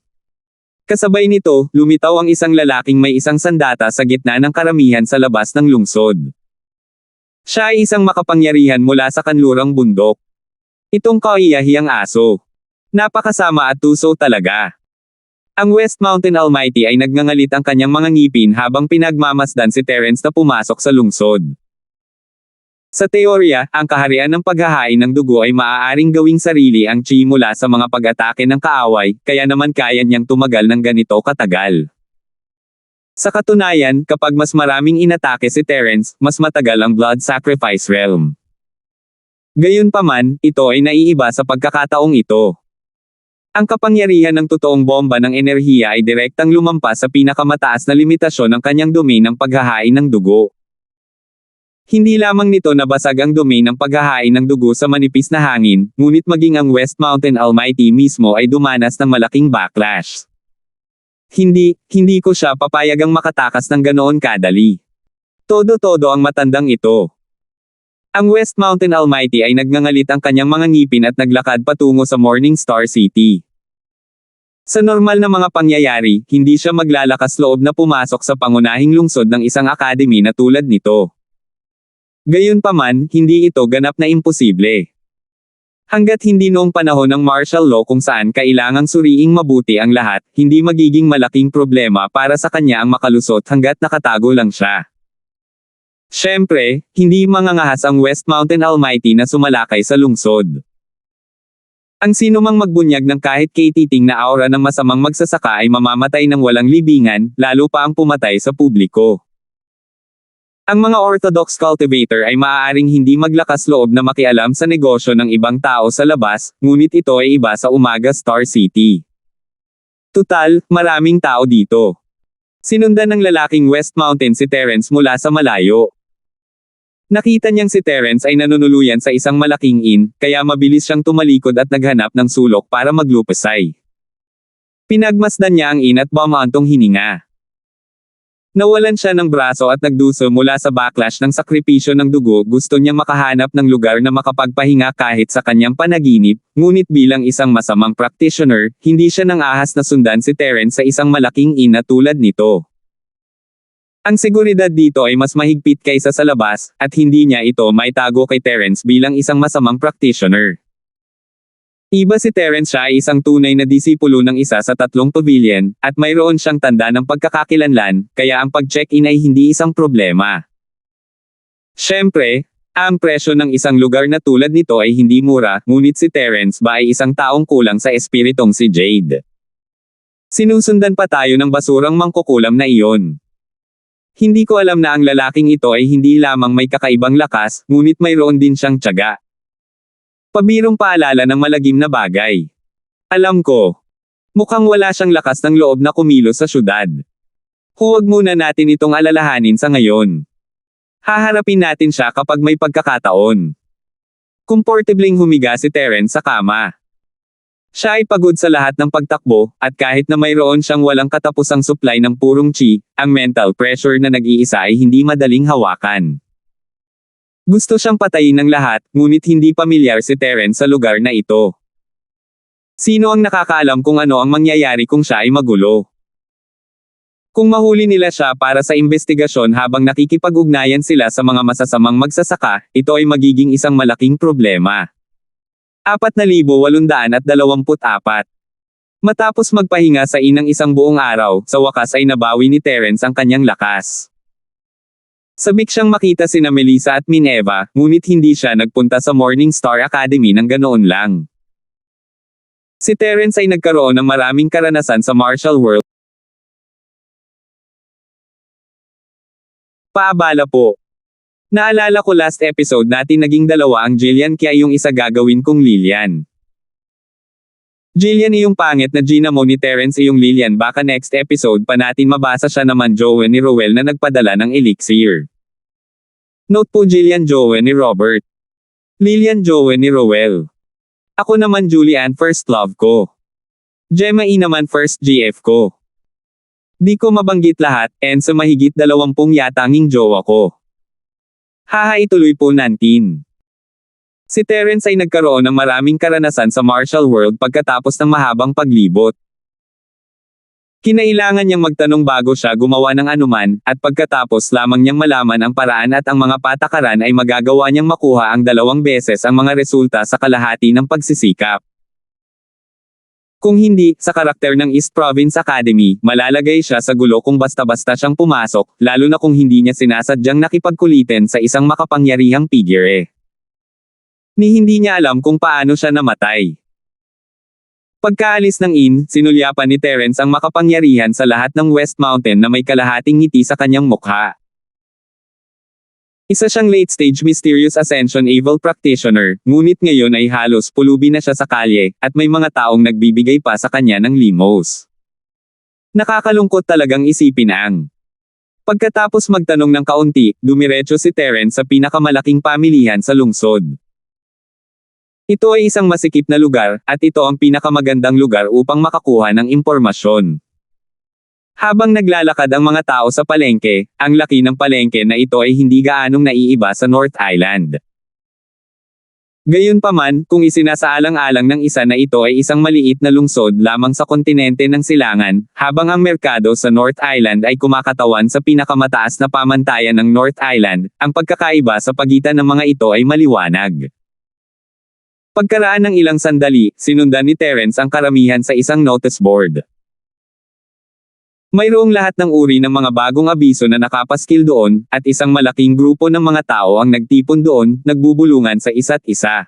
Kasabay nito, lumitaw ang isang lalaking may isang sandata sa gitna ng karamihan sa labas ng lungsod. Siya ay isang makapangyarihan mula sa kanlurang bundok. Itong kaiyahiyang aso. Napakasama at tuso talaga. Ang West Mountain Almighty ay nagngangalit ang kanyang mga ngipin habang pinagmamasdan si Terence na pumasok sa lungsod. Sa teorya, ang kaharian ng paghahain ng dugo ay maaaring gawing sarili ang chi mula sa mga pag-atake ng kaaway, kaya naman kaya niyang tumagal ng ganito katagal. Sa katunayan, kapag mas maraming inatake si Terence, mas matagal ang Blood Sacrifice Realm. Gayunpaman, ito ay naiiba sa pagkakataong ito. Ang kapangyarihan ng totoong bomba ng enerhiya ay direktang lumampas sa pinakamataas na limitasyon ng kanyang domain ng paghahain ng dugo. Hindi lamang nito nabasag ang domain ng paghahain ng dugo sa manipis na hangin, ngunit maging ang West Mountain Almighty mismo ay dumanas ng malaking backlash. Hindi ko siya papayagang makatakas ng ganoon kadali. Todo-todo ang matandang ito. Ang West Mountain Almighty ay nagngangalit ang kanyang mga ngipin at naglakad patungo sa Morning Star City. Sa normal na mga pangyayari, hindi siya maglalakas loob na pumasok sa pangunahing lungsod ng isang academy na tulad nito. Gayunpaman, hindi ito ganap na imposible. Hanggat hindi noong panahon ng martial law kung saan kailangang suriing mabuti ang lahat, hindi magiging malaking problema para sa kanya ang makalusot hanggat nakatago lang siya. Siyempre, hindi mangangahas ang West Mountain Almighty na sumalakay sa lungsod. Ang sinumang magbunyag ng kahit katiting na aura ng masamang magsasaka ay mamamatay ng walang libingan, lalo pa ang pumatay sa publiko. Ang mga orthodox cultivator ay maaaring hindi maglakas loob na makialam sa negosyo ng ibang tao sa labas, ngunit ito ay iba sa Umaga Star City. Tutal, maraming tao dito. Sinundan ng lalaking West Mountain si Terence mula sa malayo. Nakita niyang si Terence ay nanunuluyan sa isang malaking inn, kaya mabilis siyang tumalikod at naghanap ng sulok para maglupasay. Pinagmasdan niya ang inn at bumaantong hininga. Nawalan siya ng braso at nagduso mula sa backlash ng sakripisyo ng dugo. Gusto niyang makahanap ng lugar na makapagpahinga kahit sa kanyang panaginip, ngunit bilang isang masamang practitioner, hindi siya nang ahas na sundan si Terence sa isang malaking inn na tulad nito. Ang seguridad dito ay mas mahigpit kaysa sa labas, at hindi niya ito maitago kay Terence bilang isang masamang practitioner. Iba si Terence, siya ay isang tunay na disipulo ng isa sa 3 pavilion, at mayroon siyang tanda ng pagkakakilanlan, kaya ang pag-check-in ay hindi isang problema. Siyempre, ang presyo ng isang lugar na tulad nito ay hindi mura, ngunit si Terence ba ay isang taong kulang sa espiritong si Jade. Sinusundan pa tayo ng basurang mangkukulam na iyon. Hindi ko alam na ang lalaking ito ay hindi lamang may kakaibang lakas, ngunit mayroon din siyang tiyaga. Pabirong paalala ng malagim na bagay. Alam ko. Mukhang wala siyang lakas ng loob na kumilos sa syudad. Huwag muna natin itong alalahanin sa ngayon. Haharapin natin siya kapag may pagkakataon. Komportibling humiga si Terence sa kama. Siya ay pagod sa lahat ng pagtakbo, at kahit na mayroon siyang walang katapusang supply ng purong chi, ang mental pressure na nag-iisa ay hindi madaling hawakan. Gusto siyang patayin ng lahat, ngunit hindi pamilyar si Terence sa lugar na ito. Sino ang nakakaalam kung ano ang mangyayari kung siya ay magulo? Kung mahuli nila siya para sa investigasyon habang nakikipag-ugnayan sila sa mga masasamang magsasaka, ito ay magiging isang malaking problema. 4,824. Matapos magpahinga sa inang isang buong araw, sa wakas ay nabawi ni Terence ang kanyang lakas. Sabik siyang makita sina Melissa at Minerva, ngunit hindi siya nagpunta sa Morning Star Academy ng ganoon lang. Si Terence ay nagkaroon ng maraming karanasan sa martial world. Paabala po. Naalala ko last episode natin naging dalawa ang Jillian, kaya yung isa gagawin kong Lilian. Jillian iyong pangit na Gina mo ni Terence iyong Lilian, baka next episode pa natin mabasa siya naman Joey ni Rowell na nagpadala ng elixir. Note po Jillian Joey ni Robert. Lilian Joey ni Rowell. Ako naman Julian first love ko. Gemma E naman first GF ko. Di ko mabanggit lahat, and sa mahigit 20 yatanging jowa ko. Haha, ituloy po natin. Si Terence ay nagkaroon ng maraming karanasan sa martial world pagkatapos ng mahabang paglibot. Kinailangan niyang magtanong bago siya gumawa ng anuman, at pagkatapos lamang niyang malaman ang paraan at ang mga patakaran ay magagawa niyang makuha ang 2 beses ang mga resulta sa kalahati ng pagsisikap. Kung hindi, sa karakter ng East Province Academy, malalagay siya sa gulo kung basta-basta siyang pumasok, lalo na kung hindi niya sinasadyang nakipagkulitin sa isang makapangyarihang figure. Ni hindi niya alam kung paano siya namatay. Pagkaalis ng inn, sinulyapan ni Terence ang makapangyarihan sa lahat ng West Mountain na may kalahating ngiti sa kanyang mukha. Isa siyang late-stage mysterious ascension evil practitioner, ngunit ngayon ay halos pulubi na siya sa kalye, at may mga taong nagbibigay pa sa kanya ng limos. Nakakalungkot talagang isipin ang. Pagkatapos magtanong ng kaunti, dumiretso si Terence sa pinakamalaking pamilihan sa lungsod. Ito ay isang masikip na lugar, at ito ang pinakamagandang lugar upang makakuha ng impormasyon. Habang naglalakad ang mga tao sa palengke, ang laki ng palengke na ito ay hindi gaanong naiiba sa North Island. Gayunpaman, kung isinasaalang-alang ng isa na ito ay isang maliit na lungsod lamang sa kontinente ng Silangan, habang ang merkado sa North Island ay kumakatawan sa pinakamataas na pamantayan ng North Island, ang pagkakaiba sa pagitan ng mga ito ay maliwanag. Pagkaraan ng ilang sandali, sinundan ni Terence ang karamihan sa isang notice board. Mayroong lahat ng uri ng mga bagong abiso na nakapaskil doon, at isang malaking grupo ng mga tao ang nagtipon doon, nagbubulungan sa isa't isa.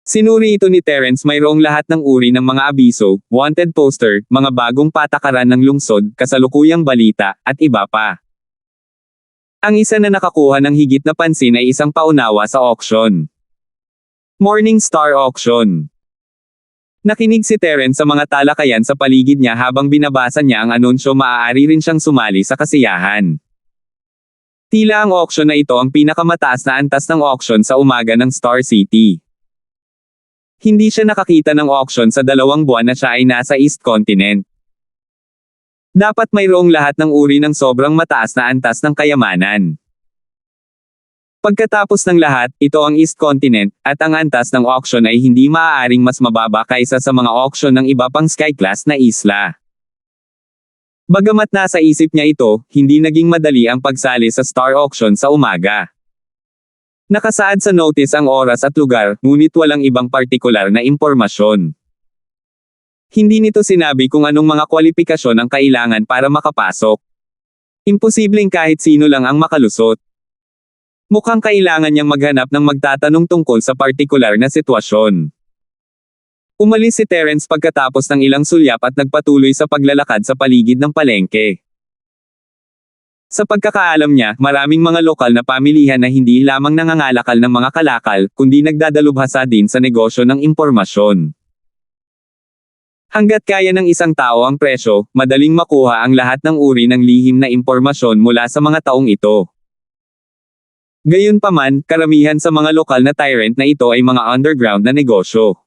Sinuri ito ni Terence mayroong lahat ng uri ng mga abiso, wanted poster, mga bagong patakaran ng lungsod, kasalukuyang balita, at iba pa. Ang isa na nakakuha ng higit na pansin ay isang paunawa sa auction. Morning Star Auction. Nakinig si Terence sa mga talakayan sa paligid niya habang binabasa niya ang anunsyo maaari rin siyang sumali sa kasiyahan. Tila ang auction na ito ang pinakamataas na antas ng auction sa umaga ng Star City. Hindi siya nakakita ng auction sa 2 buwan na siya ay nasa East Continent. Dapat mayroong lahat ng uri ng sobrang mataas na antas ng kayamanan. Pagkatapos ng lahat, ito ang East Continent, at ang antas ng auction ay hindi maaaring mas mababa kaysa sa mga auction ng iba pang sky-class na isla. Bagamat nasa isip niya ito, hindi naging madali ang pagsali sa Star Auction sa umaga. Nakasaad sa notice ang oras at lugar, ngunit walang ibang partikular na impormasyon. Hindi nito sinabi kung anong mga kwalifikasyon ang kailangan para makapasok. Imposibleng kahit sino lang ang makalusot. Mukhang kailangan niyang maghanap ng magtatanong tungkol sa partikular na sitwasyon. Umalis si Terence pagkatapos ng ilang sulyap at nagpatuloy sa paglalakad sa paligid ng palengke. Sa pagkakaalam niya, maraming mga lokal na pamilihan na hindi lamang nangangalakal ng mga kalakal, kundi nagdadalubhasa din sa negosyo ng impormasyon. Hanggat kaya ng isang tao ang presyo, madaling makuha ang lahat ng uri ng lihim na impormasyon mula sa mga taong ito. Gayunpaman, karamihan sa mga lokal na tyrant na ito ay mga underground na negosyo.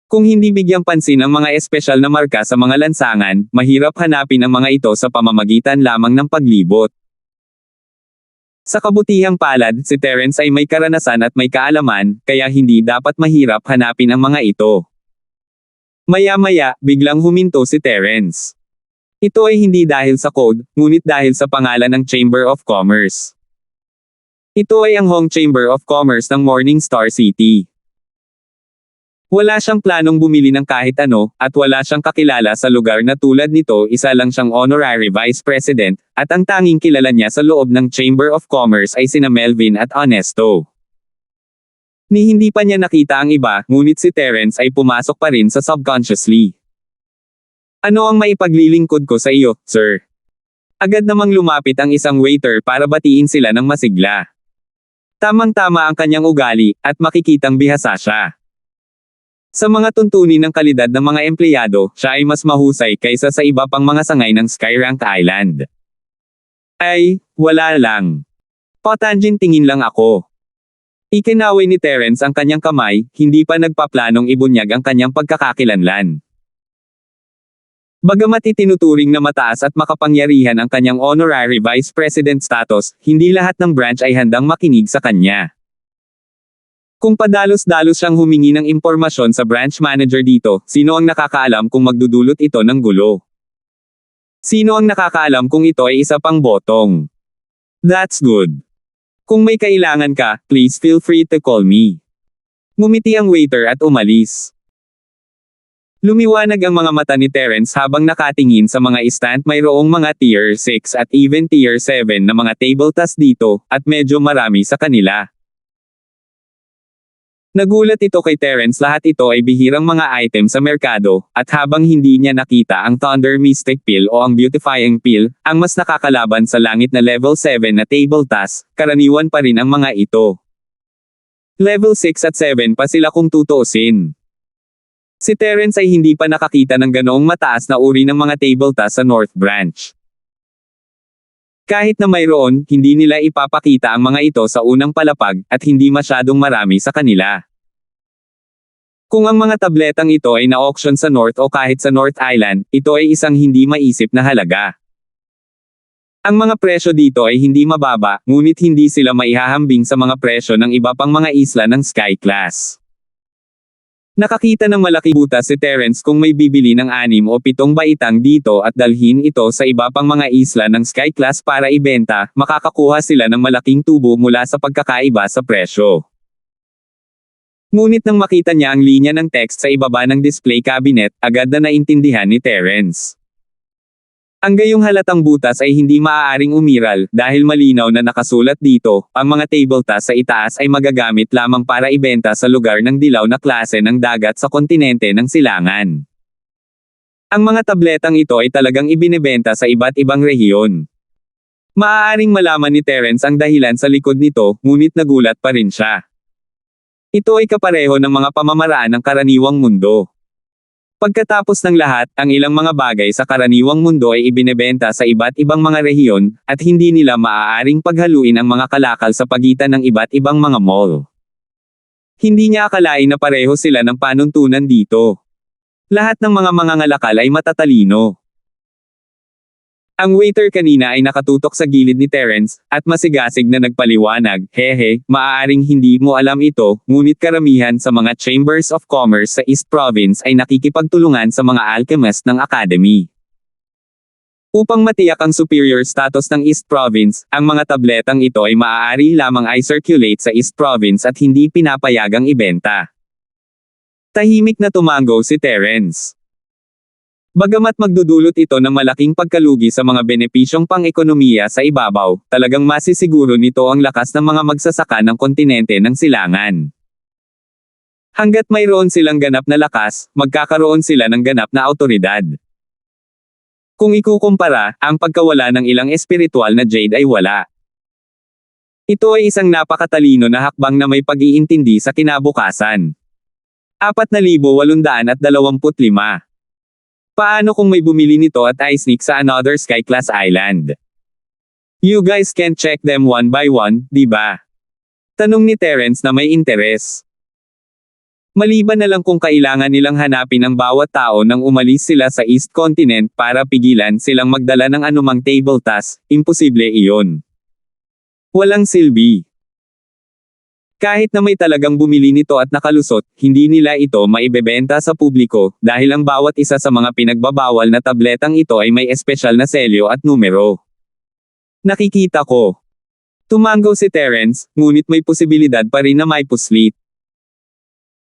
Kung hindi bigyang pansin ang mga espesyal na marka sa mga lansangan, mahirap hanapin ang mga ito sa pamamagitan lamang ng paglibot. Sa kabutihang palad, si Terence ay may karanasan at may kaalaman, kaya hindi dapat mahirap hanapin ang mga ito. Maya-maya, biglang huminto si Terence. Ito ay hindi dahil sa code, ngunit dahil sa pangalan ng Chamber of Commerce. Ito ay ang Hong Chamber of Commerce ng Morning Star City. Wala siyang planong bumili ng kahit ano, at wala siyang kakilala sa lugar na tulad nito, isa lang siyang honorary vice president, at ang tanging kilala niya sa loob ng Chamber of Commerce ay sina Melvin at Honesto. Ni hindi pa niya nakita ang iba, ngunit si Terence ay pumasok pa rin sa subconsciously. Ano ang maipaglilingkod ko sa iyo, sir? Agad namang lumapit ang isang waiter para batiin sila ng masigla. Tamang-tama ang kanyang ugali, at makikitang bihasa siya. Sa mga tuntunin ng kalidad ng mga empleyado, siya ay mas mahusay kaysa sa iba pang mga sangay ng Skyrank Island. Ay, wala lang. Patangent tingin lang ako. Ikinaway ni Terence ang kanyang kamay, hindi pa nagpaplanong ibunyag ang kanyang pagkakakilanlan. Bagamat itinuturing na mataas at makapangyarihan ang kanyang honorary vice president status, hindi lahat ng branch ay handang makinig sa kanya. Kung padalos-dalos siyang humingi ng impormasyon sa branch manager dito, sino ang nakakaalam kung magdudulot ito ng gulo? Sino ang nakakaalam kung ito ay isa pang botong? That's good. Kung may kailangan ka, please feel free to call me. Ngumiti ang waiter at umalis. Lumiwanag ang mga mata ni Terence habang nakatingin sa mga stand. Mayroong mga tier 6 at even tier 7 na mga table tas dito, at medyo marami sa kanila. Nagulat ito kay Terence, lahat ito ay bihirang mga item sa merkado, at habang hindi niya nakita ang Thunder Mystic Pill o ang Beautifying Pill, ang mas nakakalaban sa langit na level 7 na table task, karaniwan pa rin ang mga ito. Level 6 at 7 pa sila kung tutuusin. Si Terence ay hindi pa nakakita ng ganoong mataas na uri ng mga table task sa North Branch. Kahit na mayroon, hindi nila ipapakita ang mga ito sa unang palapag, at hindi masyadong marami sa kanila. Kung ang mga tabletang ito ay na-auction sa North o kahit sa North Island, ito ay isang hindi maisip na halaga. Ang mga presyo dito ay hindi mababa, ngunit hindi sila maihahambing sa mga presyo ng iba pang mga isla ng Sky Class. Nakakita ng malaking butas si Terence kung may bibili ng 6 o 7 baitang dito at dalhin ito sa iba pang mga isla ng Sky Class para ibenta, makakakuha sila ng malaking tubo mula sa pagkakaiba sa presyo. Ngunit nang makita niya ang linya ng text sa ibaba ng display cabinet, agad na naintindihan ni Terence. Ang gayong halatang butas ay hindi maaaring umiral, dahil malinaw na nakasulat dito, ang mga table tas sa itaas ay magagamit lamang para ibenta sa lugar ng dilaw na klase ng dagat sa kontinente ng Silangan. Ang mga tabletang ito ay talagang ibinebenta sa iba't ibang rehiyon. Maaaring malaman ni Terence ang dahilan sa likod nito, ngunit nagulat pa rin siya. Ito ay kapareho ng mga pamamaraan ng karaniwang mundo. Pagkatapos ng lahat, ang ilang mga bagay sa karaniwang mundo ay ibinebenta sa iba't ibang mga rehiyon, at hindi nila maaaring paghaluin ang mga kalakal sa pagitan ng iba't ibang mga mall. Hindi niya akalain na pareho sila ng panuntunan dito. Lahat ng mga mangangalakal ay matatalino. Ang waiter kanina ay nakatutok sa gilid ni Terence, at masigasig na nagpaliwanag, "Hehe, maaaring hindi mo alam ito, ngunit karamihan sa mga Chambers of Commerce sa East Province ay nakikipagtulungan sa mga alchemist ng Academy. Upang matiyak ang superior status ng East Province, ang mga tabletang ito ay maaari lamang i-circulate sa East Province at hindi pinapayagang ibenta." Tahimik na tumango si Terence. Bagamat magdudulot ito ng malaking pagkalugi sa mga benepisyong pang-ekonomiya sa ibabaw, talagang masisiguro nito ang lakas ng mga magsasaka ng kontinente ng Silangan. Hanggat mayroon silang ganap na lakas, magkakaroon sila ng ganap na awtoridad. Kung ikukumpara, ang pagkawala ng ilang espiritual na jade ay wala. Ito ay isang napakatalino na hakbang na may pag-iintindi sa kinabukasan. 4,825. Paano kung may bumili nito at i-sneak sa another Sky Class Island? You guys can check them one by one, di ba? Tanong ni Terence na may interes. Maliban na lang kung kailangan nilang hanapin ang bawat tao nang umalis sila sa East Continent para pigilan silang magdala ng anumang table tas, imposible iyon. Walang silbi. Kahit na may talagang bumili nito at nakalusot, hindi nila ito maibebenta sa publiko, dahil ang bawat isa sa mga pinagbabawal na tabletang ito ay may espesyal na selyo at numero. Nakikita ko. Tumango si Terence, ngunit may posibilidad pa rin na may puslit.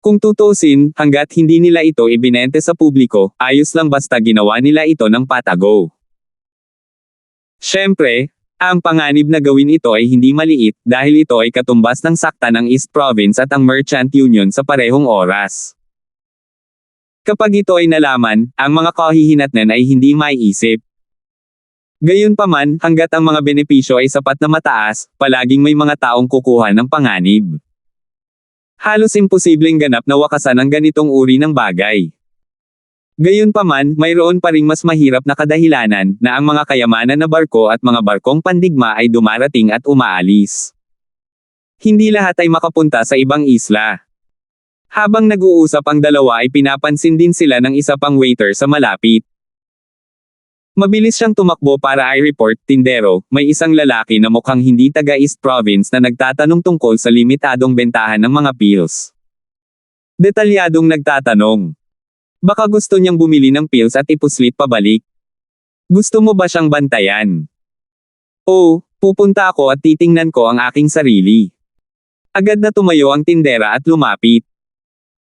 Kung tutusin, hanggat hindi nila ito ibinente sa publiko, ayos lang basta ginawa nila ito ng patago. Siyempre, ang panganib na gawin ito ay hindi maliit, dahil ito ay katumbas ng sakta ng East Province at ang Merchant Union sa parehong oras. Kapag ito ay nalaman, ang mga kahihinatnan ay hindi maiisip. Gayunpaman, hanggat ang mga benepisyo ay sapat na mataas, palaging may mga taong kukuha ng panganib. Halos imposibleng ganap na wakasan ang ganitong uri ng bagay. Gayunpaman, mayroon pa ring mas mahirap na kadahilanan, na ang mga kayamanan na barko at mga barkong pandigma ay dumarating at umaalis. Hindi lahat ay makapunta sa ibang isla. Habang nag-uusap ang dalawa ay pinapansin din sila ng isa pang waiter sa malapit. Mabilis siyang tumakbo para i-report, "Tindero, may isang lalaki na mukhang hindi taga East Province na nagtatanong tungkol sa limitadong bentahan ng mga pills." Detalyadong nagtatanong. Baka gusto niyang bumili ng pills at ipuslit pabalik. Gusto mo ba siyang bantayan? Oo, pupunta ako at titingnan ko ang aking sarili. Agad na tumayo ang tindera at lumapit.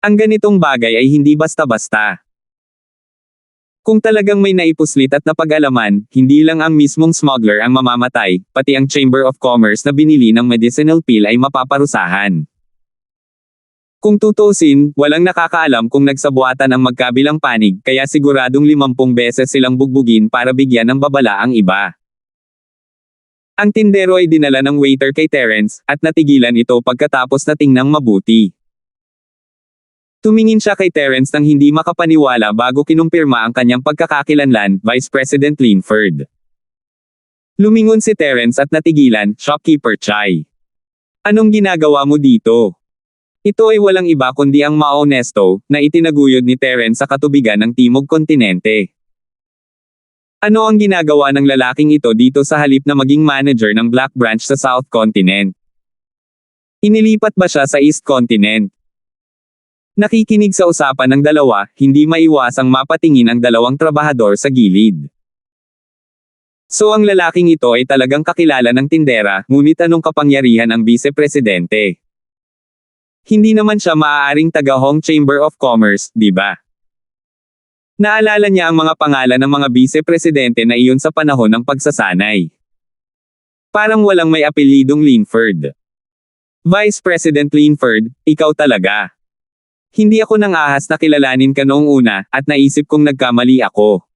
Ang ganitong bagay ay hindi basta-basta. Kung talagang may naipuslit at napag-alaman, hindi lang ang mismong smuggler ang mamamatay, pati ang Chamber of Commerce na binili ng medicinal pill ay mapaparusahan. Kung tutusin, walang nakakaalam kung nagsabuatan ang magkabilang panig, kaya siguradong 50 beses silang bugbugin para bigyan ng babala ang iba. Ang tindero ay dinala ng waiter kay Terence, at natigilan ito pagkatapos na tingnang mabuti. Tumingin siya kay Terence nang hindi makapaniwala bago kinumpirma ang kanyang pagkakakilanlan, Vice President Linford. Lumingon si Terence at natigilan, "Shopkeeper Chai. Anong ginagawa mo dito?" Ito ay walang iba kundi ang Mao Nesto, na itinaguyod ni Terence sa katubigan ng Timog Kontinente. Ano ang ginagawa ng lalaking ito dito sa halip na maging manager ng Black Branch sa South Continent? Inilipat ba siya sa East Continent? Nakikinig sa usapan ng dalawa, hindi maiwasang mapatingin ang dalawang trabahador sa gilid. So ang lalaking ito ay talagang kakilala ng tindera, ngunit anong kapangyarihan ang vice-presidente? Hindi naman siya maaaring taga-Hong Chamber of Commerce, di ba? Naalala niya ang mga pangalan ng mga vice-presidente na iyon sa panahon ng pagsasanay. Parang walang may apelyidong Linford. Vice President Linford, ikaw talaga. Hindi ako nang ahas na kilalanin ka noong una, at naisip kong nagkamali ako.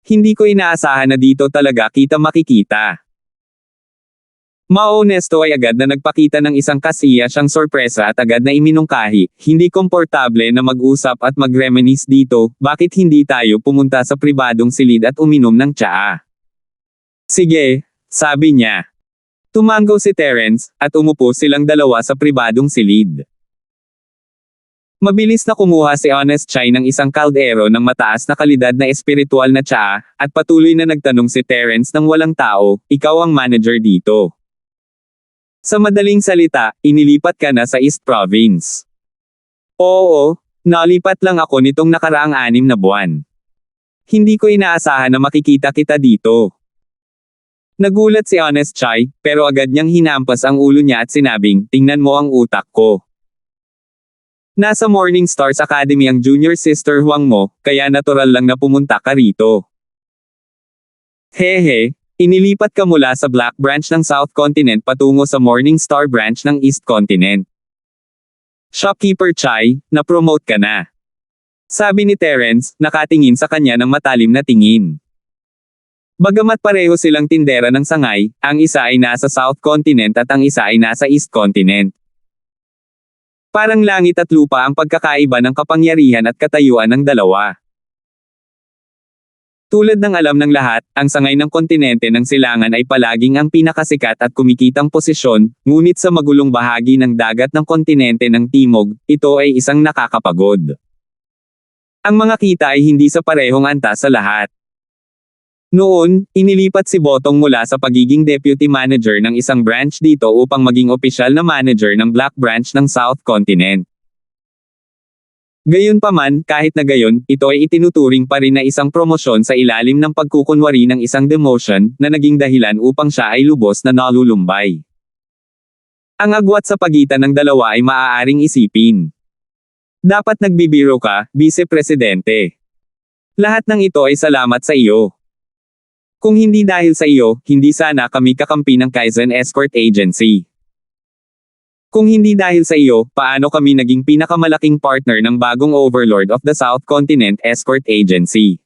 Hindi ko inaasahan na dito talaga kita makikita. Mao Nesto ay agad na nagpakita ng isang kasiya siyang sorpresa at agad na iminungkahi, hindi komportable na mag-usap at mag-reminisce dito, bakit hindi tayo pumunta sa pribadong silid at uminom ng tsaa? Sige, sabi niya. Tumango si Terence, at umupo silang dalawa sa pribadong silid. Mabilis na kumuha si Honest Chai ng isang kaldero ng mataas na kalidad na espiritual na tsaa, at patuloy na nagtanong si Terence ng walang tao, ikaw ang manager dito. Sa madaling salita, inilipat ka na sa East Province. Oo, nalipat lang ako nitong nakaraang 6 na buwan. Hindi ko inaasahan na makikita kita dito. Nagulat si Honest Chai, pero agad niyang hinampas ang ulo niya at sinabing, tingnan mo ang utak ko. Nasa Morning Stars Academy ang junior sister Huang mo, kaya natural lang na pumunta ka rito. Hehe, inilipat ka mula sa Black Branch ng South Continent patungo sa Morning Star Branch ng East Continent. Shopkeeper Chai, na-promote ka na. Sabi ni Terence, nakatingin sa kanya ng matalim na tingin. Bagamat pareho silang tindera ng sangay, ang isa ay nasa South Continent at ang isa ay nasa East Continent. Parang langit at lupa ang pagkakaiba ng kapangyarihan at katayuan ng dalawa. Tulad ng alam ng lahat, ang sangay ng kontinente ng silangan ay palaging ang pinakasikat at kumikitang posisyon, ngunit sa magulong bahagi ng dagat ng kontinente ng Timog, ito ay isang nakakapagod. Ang mga kita ay hindi sa parehong antas sa lahat. Noon, inilipat si Botong mula sa pagiging deputy manager ng isang branch dito upang maging opisyal na manager ng Black Branch ng South Continent. Gayunpaman, kahit na gayon, ito ay itinuturing pa rin na isang promosyon sa ilalim ng pagkukunwari ng isang demotion na naging dahilan upang siya ay lubos na nalulumbay. Ang agwat sa pagitan ng dalawa ay maaaring isipin. Dapat nagbibiro ka, Vice-Presidente. Lahat ng ito ay salamat sa iyo. Kung hindi dahil sa iyo, hindi sana kami kakampi ng Kaizen Escort Agency. Kung hindi dahil sa iyo, paano kami naging pinakamalaking partner ng bagong Overlord of the South Continent Escort Agency?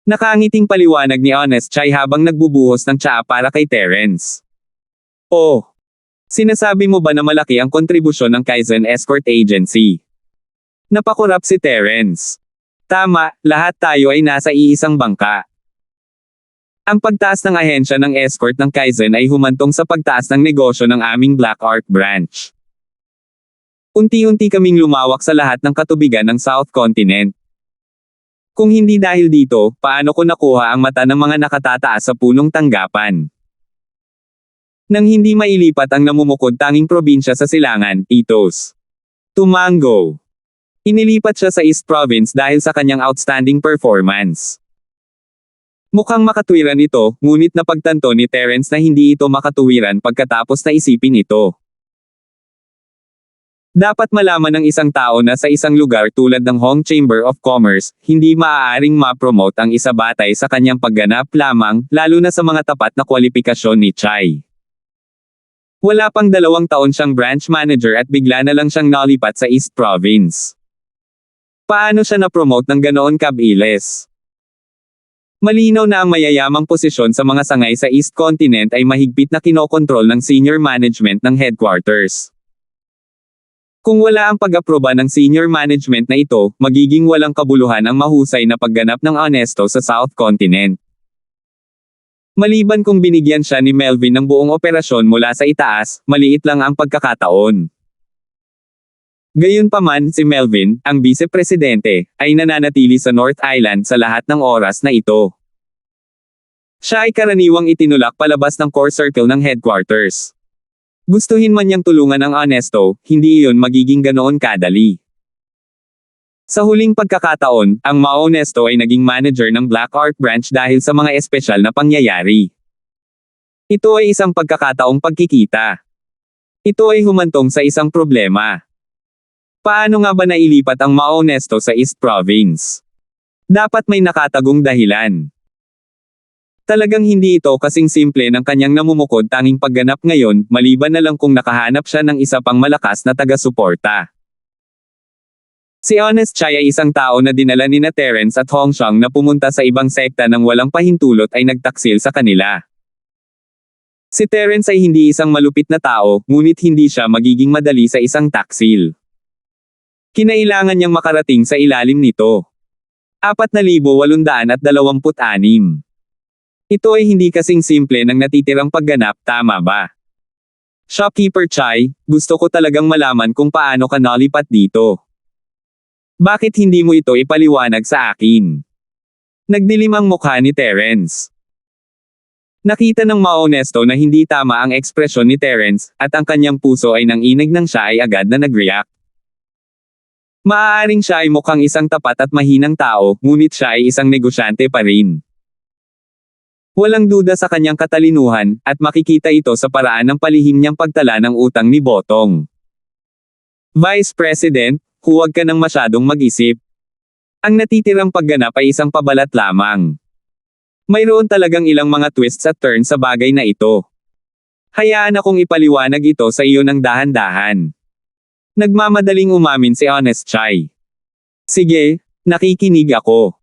Nakangiting paliwanag ni Honest Chai habang nagbubuhos ng tsaa para kay Terence. Oh! Sinasabi mo ba na malaki ang kontribusyon ng Kaizen Escort Agency? Napakurap si Terence. Tama, lahat tayo ay nasa iisang bangka. Ang pagtaas ng ahensya ng escort ng Kaizen ay humantong sa pagtaas ng negosyo ng aming Black Ark Branch. Unti-unti kaming lumawak sa lahat ng katubigan ng South Continent. Kung hindi dahil dito, paano ko nakuha ang mata ng mga nakatataas sa punong tanggapan? Nang hindi mailipat ang namumukod tanging probinsya sa silangan, Itos. Tumango. Inilipat siya sa East Province dahil sa kanyang outstanding performance. Mukhang makatuwiran ito, ngunit napagtanto ni Terence na hindi ito makatuwiran pagkatapos na isipin ito. Dapat malaman ng isang tao na sa isang lugar tulad ng Hong Chamber of Commerce, hindi maaaring ma-promote ang isa batay sa kanyang pagganap lamang, lalo na sa mga tapat na kwalifikasyon ni Chai. Wala pang 2 taon siyang branch manager at bigla na lang siyang nalipat sa East Province. Paano siya na-promote ng ganoon kabilis? Malinaw na ang mayayamang posisyon sa mga sangay sa East Continent ay mahigpit na kinokontrol ng senior management ng headquarters. Kung wala ang pag-aproba ng senior management na ito, magiging walang kabuluhan ang mahusay na pagganap ng Honesto sa South Continent. Maliban kung binigyan siya ni Melvin ng buong operasyon mula sa itaas, maliit lang ang pagkakataon. Gayunpaman, si Melvin, ang vice-presidente, ay nananatili sa North Island sa lahat ng oras na ito. Siya ay karaniwang itinulak palabas ng core circle ng headquarters. Gustuhin man niyang tulungan ang Honesto, hindi iyon magiging ganoon kadali. Sa huling pagkakataon, ang Mao Honesto ay naging manager ng Black Art Branch dahil sa mga espesyal na pangyayari. Ito ay isang pagkakataong pagkikita. Ito ay humantong sa isang problema. Paano nga ba nailipat ang Mao Honesto sa East Province? Dapat may nakatagong dahilan. Talagang hindi ito kasing simple ng kanyang namumukod tanging pagganap ngayon, maliban na lang kung nakahanap siya ng isa pang malakas na taga-suporta. Si Honest Chai ay isang tao na dinala ni na Terence at Hong Xiang na pumunta sa ibang sekta nang walang pahintulot ay nagtaksil sa kanila. Si Terence ay hindi isang malupit na tao, ngunit hindi siya magiging madali sa isang taksil. Kinailangan niyang makarating sa ilalim nito. 4,826. Ito ay hindi kasing simple ng natitirang pagganap, tama ba? Shopkeeper Chai, gusto ko talagang malaman kung paano ka nalipat dito. Bakit hindi mo ito ipaliwanag sa akin? Nagdilim ang mukha ni Terence. Nakita ng Mao Honesto na hindi tama ang ekspresyon ni Terence, at ang kanyang puso ay nanginig nang siya ay agad na nag-react. Maaaring siya ay mukhang isang tapat at mahinang tao, ngunit siya ay isang negosyante pa rin. Walang duda sa kanyang katalinuhan, at makikita ito sa paraan ng palihim niyang pagtala ng utang ni Botong. Vice President, huwag ka nang masyadong mag-isip. Ang natitirang pagganap ay isang pabalat lamang. Mayroon talagang ilang mga twists at turns sa bagay na ito. Hayaan akong ipaliwanag ito sa iyo ng dahan-dahan. Nagmamadaling umamin si Honest Chai. Sige, nakikinig ako.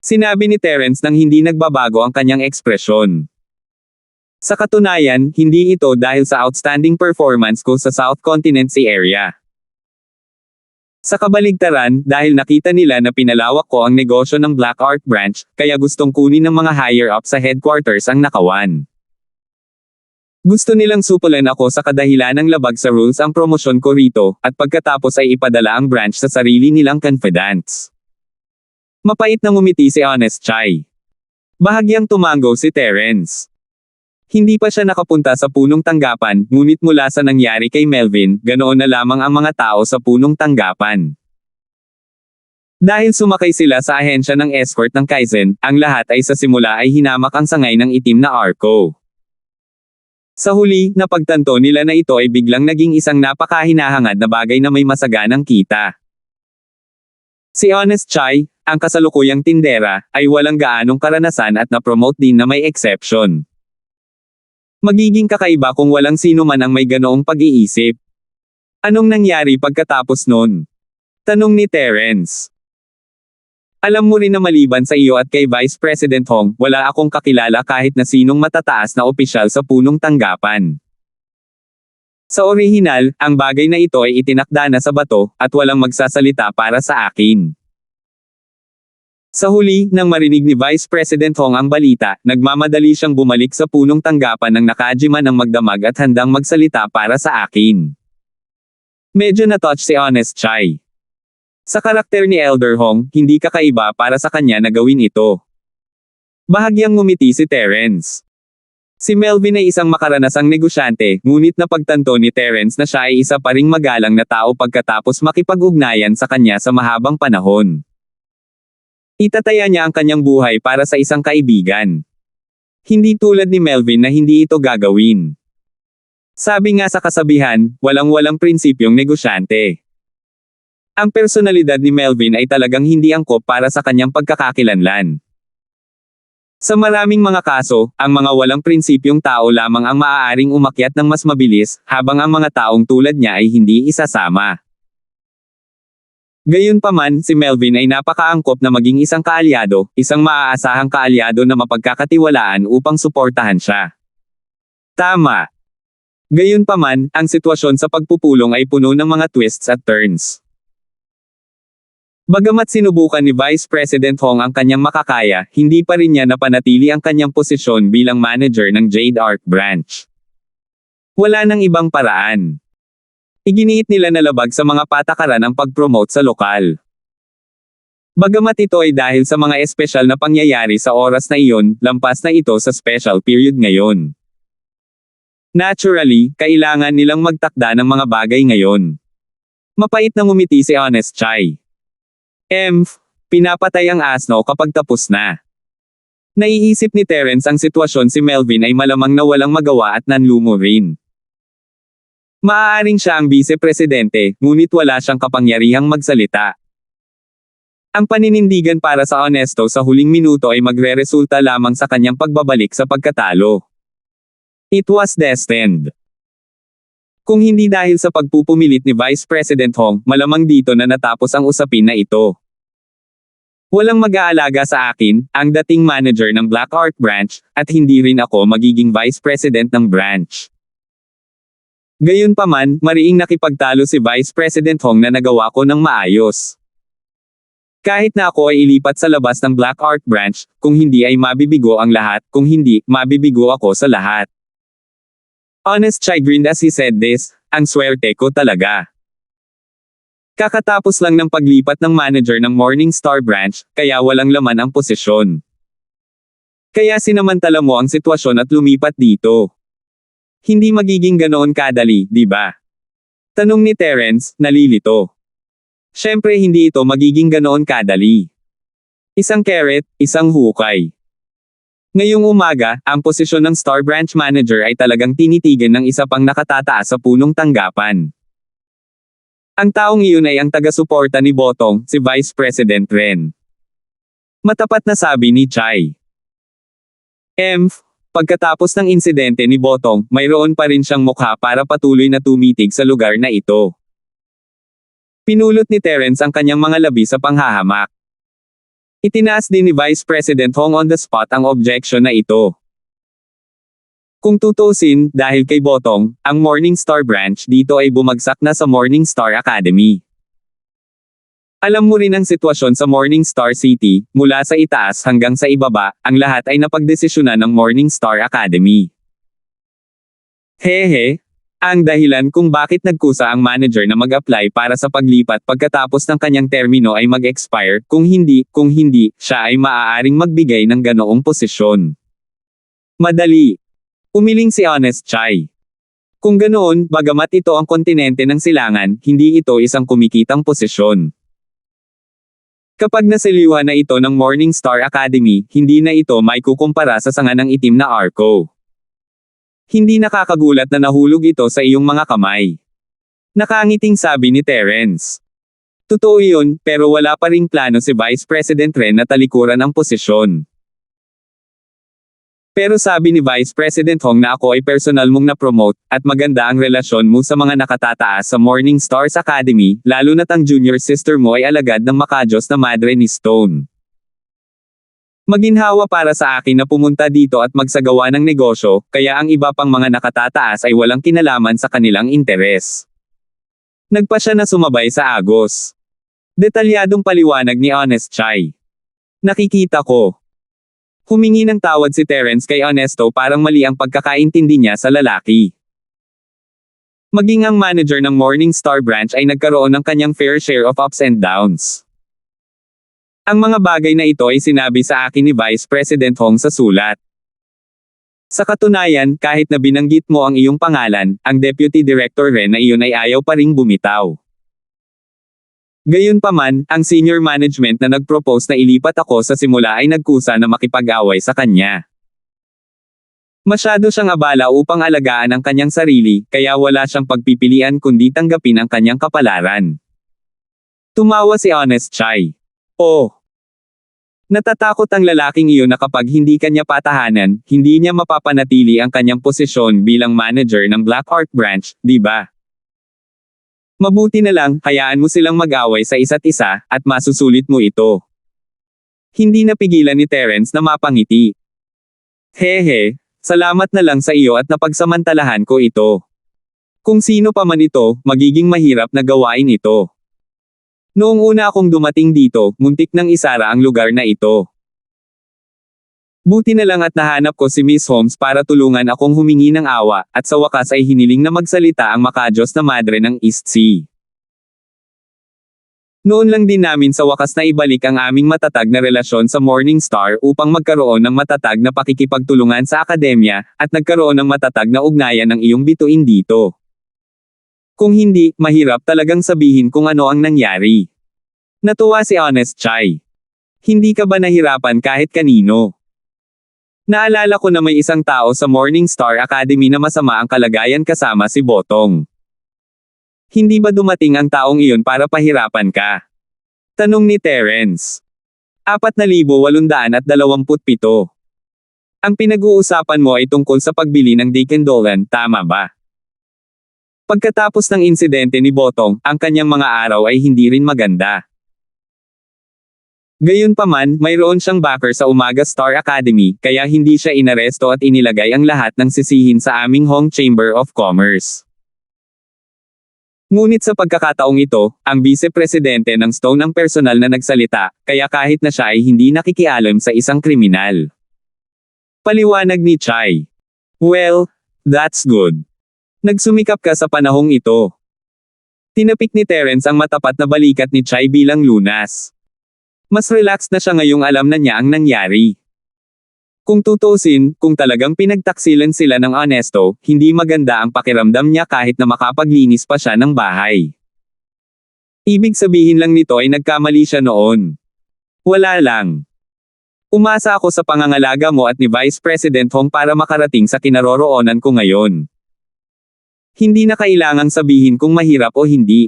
Sinabi ni Terence nang hindi nagbabago ang kanyang ekspresyon. Sa katunayan, hindi ito dahil sa outstanding performance ko sa South Continent Sea area. Sa kabaligtaran, dahil nakita nila na pinalawak ko ang negosyo ng Black Art Branch, kaya gustong kunin ng mga higher-up sa headquarters ang nakawan. Gusto nilang supulan ako sa kadahilan ng labag sa rules ang promosyon ko rito, at pagkatapos ay ipadala ang branch sa sarili nilang confidants. Mapait na ngumiti si Honest Chai. Bahagyang tumango si Terence. Hindi pa siya nakapunta sa punong tanggapan, ngunit mula sa nangyari kay Melvin, ganoon na lamang ang mga tao sa punong tanggapan. Dahil sumakay sila sa ahensya ng escort ng Kaizen, ang lahat ay sa simula ay hinamak ang sangay ng itim na arko. Sa huli, napagtanto nila na ito ay biglang naging isang napakahinahangad na bagay na may masaganang kita. Si Honest Chai, ang kasalukuyang tindera, ay walang gaanong karanasan at na-promote din na may exception. Magiging kakaiba kung walang sino man ang may ganoong pag-iisip. Anong nangyari pagkatapos nun? Tanong ni Terence. Alam mo rin na maliban sa iyo at kay Vice President Hong, wala akong kakilala kahit na sinong matataas na opisyal sa punong tanggapan. Sa orihinal, ang bagay na ito ay itinakda na sa bato, at walang magsasalita para sa akin. Sa huli, nang marinig ni Vice President Hong ang balita, nagmamadali siyang bumalik sa punong tanggapan ng Nakajima ng magdamag at handang magsalita para sa akin. Medyo na-touch si Honest Chai. Sa karakter ni Elder Hong, hindi kakaiba para sa kanya na gawin ito. Bahagyang ngumiti si Terence. Si Melvin ay isang makaranasang negosyante, ngunit napagtanto ni Terence na siya ay isa pa ring magalang na tao pagkatapos makipag-ugnayan sa kanya sa mahabang panahon. Itataya niya ang kanyang buhay para sa isang kaibigan. Hindi tulad ni Melvin na hindi ito gagawin. Sabi nga sa kasabihan, walang-walang prinsipyong negosyante. Ang personalidad ni Melvin ay talagang hindi angkop para sa kanyang pagkakakilanlan. Sa maraming mga kaso, ang mga walang prinsipyong tao lamang ang maaaring umakyat ng mas mabilis, habang ang mga taong tulad niya ay hindi isasama. Gayunpaman, si Melvin ay napakaangkop na maging isang kaalyado, isang maaasahang kaalyado na mapagkakatiwalaan upang suportahan siya. Tama. Gayunpaman, ang sitwasyon sa pagpupulong ay puno ng mga twists at turns. Bagamat sinubukan ni Vice President Hong ang kanyang makakaya, hindi pa rin niya napanatili ang kanyang posisyon bilang manager ng Jade Art Branch. Wala nang ibang paraan. Iginiit nila na labag sa mga patakaran ang pag-promote sa lokal. Bagamat ito ay dahil sa mga espesyal na pangyayari sa oras na iyon, lampas na ito sa special period ngayon. Naturally, kailangan nilang magtakda ng mga bagay ngayon. Mapait na ngumiti si Honest Chai. Pinapatay ang asno kapag tapos na. Naiisip ni Terence ang sitwasyon si Melvin ay malamang na walang magawa at nanlumo rin. Maaaring siya ang vice-presidente, ngunit wala siyang kapangyarihang magsalita. Ang paninindigan para sa Honesto sa huling minuto ay magreresulta lamang sa kanyang pagbabalik sa pagkatalo. It was destined. Kung hindi dahil sa pagpupumilit ni Vice President Hong, malamang dito na natapos ang usapin na ito. Walang mag-aalaga sa akin, ang dating manager ng Black Art Branch, at hindi rin ako magiging Vice President ng branch. Gayunpaman, mariing nakipagtalo si Vice President Hong na nagawa ko ng maayos. Kahit na ako ay ilipat sa labas ng Black Art Branch, kung hindi ay mabibigo ang lahat, kung hindi, mabibigo ako sa lahat. Honest Chai grinned as he said this, ang swerte ko talaga. Kakatapos lang ng paglipat ng manager ng Morning Star Branch, kaya walang laman ang posisyon. Kaya sinamantala mo ang sitwasyon at lumipat dito. Hindi magiging ganoon kadali, di ba? Tanong ni Terence, nalilito. Siyempre hindi ito magiging ganoon kadali. Isang carrot, isang hukay. Ngayong umaga, ang posisyon ng Star Branch Manager ay talagang tinitigan ng isa pang nakatataas sa punong tanggapan. Ang taong iyon ay ang taga-suporta ni Botong, si Vice President Ren. Matapat na sabi ni Chai. Pagkatapos ng insidente ni Botong, mayroon pa rin siyang mukha para patuloy na tumitig sa lugar na ito. Pinulot ni Terence ang kanyang mga labi sa panghahamak. Itinaas din ni Vice President Hong on the spot ang objection na ito. Kung tutusin, dahil kay Botong, ang Morning Star Branch dito ay bumagsak na sa Morning Star Academy. Alam mo rin ang sitwasyon sa Morning Star City, mula sa itaas hanggang sa ibaba, ang lahat ay napagdesisyonan ng Morning Star Academy. Hehe, ang dahilan kung bakit nagkusa ang manager na mag-apply para sa paglipat pagkatapos ng kanyang termino ay mag-expire, kung hindi, siya ay maaaring magbigay ng ganoong posisyon. Madali. Umiling si Honest Chai. Kung ganoon, bagamat ito ang kontinente ng silangan, hindi ito isang kumikitang posisyon. Kapag nasiliwan na ito ng Morning Star Academy, hindi na ito may kukumpara sa sanga ng itim na arko. Hindi nakakagulat na nahulog ito sa iyong mga kamay. Nakangiting sabi ni Terence. Totoo iyon, pero wala pa ring plano si Vice President Ren na talikuran ang posisyon. Pero sabi ni Vice President Hong na ako ay personal mong na-promote, at maganda ang relasyon mo sa mga nakatataas sa Morning Stars Academy, lalo na't ang junior sister mo ay alagad ng makajos na madre ni Stone. Maginhawa para sa akin na pumunta dito at magsagawa ng negosyo, kaya ang iba pang mga nakatataas ay walang kinalaman sa kanilang interes. Nagpa siya na sumabay sa agos. Detalyadong paliwanag ni Honest Chai. Nakikita ko. Humingi ng tawad si Terence kay Honesto parang mali ang pagkakaintindi niya sa lalaki. Maging ang manager ng Morning Star Branch ay nagkaroon ng kanyang fair share of ups and downs. Ang mga bagay na ito ay sinabi sa akin ni Vice President Hong sa sulat. Sa katunayan, kahit na binanggit mo ang iyong pangalan, ang Deputy Director Ren na iyon ay ayaw pa ring bumitaw. Gayunpaman, ang senior management na nag-propose na ilipat ako sa simula ay nagkusa na makipag-away sa kanya. Masyado siyang abala upang alagaan ang kanyang sarili, kaya wala siyang pagpipilian kundi tanggapin ang kanyang kapalaran. Tumawa si Honest Chai. Oh! Natatakot ang lalaking iyon na kapag hindi kanya patahanan, hindi niya mapapanatili ang kanyang posisyon bilang manager ng Black Art Branch, di ba? Mabuti na lang, hayaan mo silang mag-away sa isa't isa, at masusulit mo ito. Hindi napigilan ni Terence na mapangiti. Hehe, salamat na lang sa iyo at napagsamantalahan ko ito. Kung sino pa man ito, magiging mahirap na gawain ito. Noong una akong dumating dito, muntik nang isara ang lugar na ito. Buti na lang at nahanap ko si Miss Holmes para tulungan akong humingi ng awa, at sa wakas ay hiniling na magsalita ang makadiyos na madre ng East Sea. Noon lang din namin sa wakas na ibalik ang aming matatag na relasyon sa Morning Star upang magkaroon ng matatag na pakikipagtulungan sa akademya, at nagkaroon ng matatag na ugnayan ng iyong bituin dito. Kung hindi, mahirap talagang sabihin kung ano ang nangyari. Natuwa si Honest Chai. Hindi ka ba nahirapan kahit kanino? Naalala ko na may isang tao sa Morning Star Academy na masama ang kalagayan kasama si Botong. Hindi ba dumating ang taong iyon para pahirapan ka? Tanong ni Terence. 4,827. Ang pinag-uusapan mo ay tungkol sa pagbili ng Deacondolan, tama ba? Pagkatapos ng insidente ni Botong, ang kanyang mga araw ay hindi rin maganda. Gayunpaman, mayroon siyang backer sa Umaga Star Academy, kaya hindi siya inaresto at inilagay ang lahat ng sisihin sa aming Hong Chamber of Commerce. Ngunit sa pagkakataong ito, ang vice-presidente ng Stone ang personal na nagsalita, kaya kahit na siya ay hindi nakikialam sa isang kriminal. Paliwanag ni Chai. Well, that's good. Nagsumikap ka sa panahong ito. Tinapik ni Terence ang matapat na balikat ni Chai bilang lunas. Mas relaxed na siya ngayong alam na niya ang nangyari. Kung tutuusin, kung talagang pinagtaksilan sila ng honesto, hindi maganda ang pakiramdam niya kahit na makapaglinis pa siya ng bahay. Ibig sabihin lang nito ay nagkamali siya noon. Wala lang. Umasa ako sa pangangalaga mo at ni Vice President Hong para makarating sa kinaroroonan ko ngayon. Hindi na kailangang sabihin kung mahirap o hindi.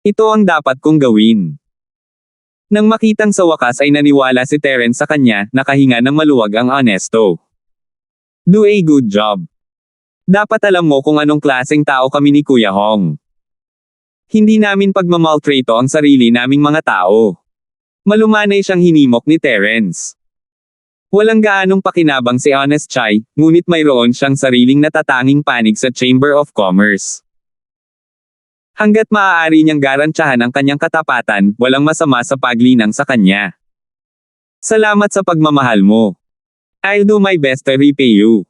Ito ang dapat kong gawin. Nang makitang sa wakas ay naniwala si Terence sa kanya, nakahinga ng maluwag ang honesto. Do a good job. Dapat alam mo kung anong klaseng tao kami ni Kuya Hong. Hindi namin pagmamaltrato ang sarili naming mga tao. Malumanay siyang hinimok ni Terence. Walang gaanong pakinabang si Honest Chai, ngunit mayroon siyang sariling natatanging panig sa Chamber of Commerce. Hanggat maaari niyang garantyahan ang kanyang katapatan, walang masama sa paglinang sa kanya. Salamat sa pagmamahal mo. I'll do my best to repay you.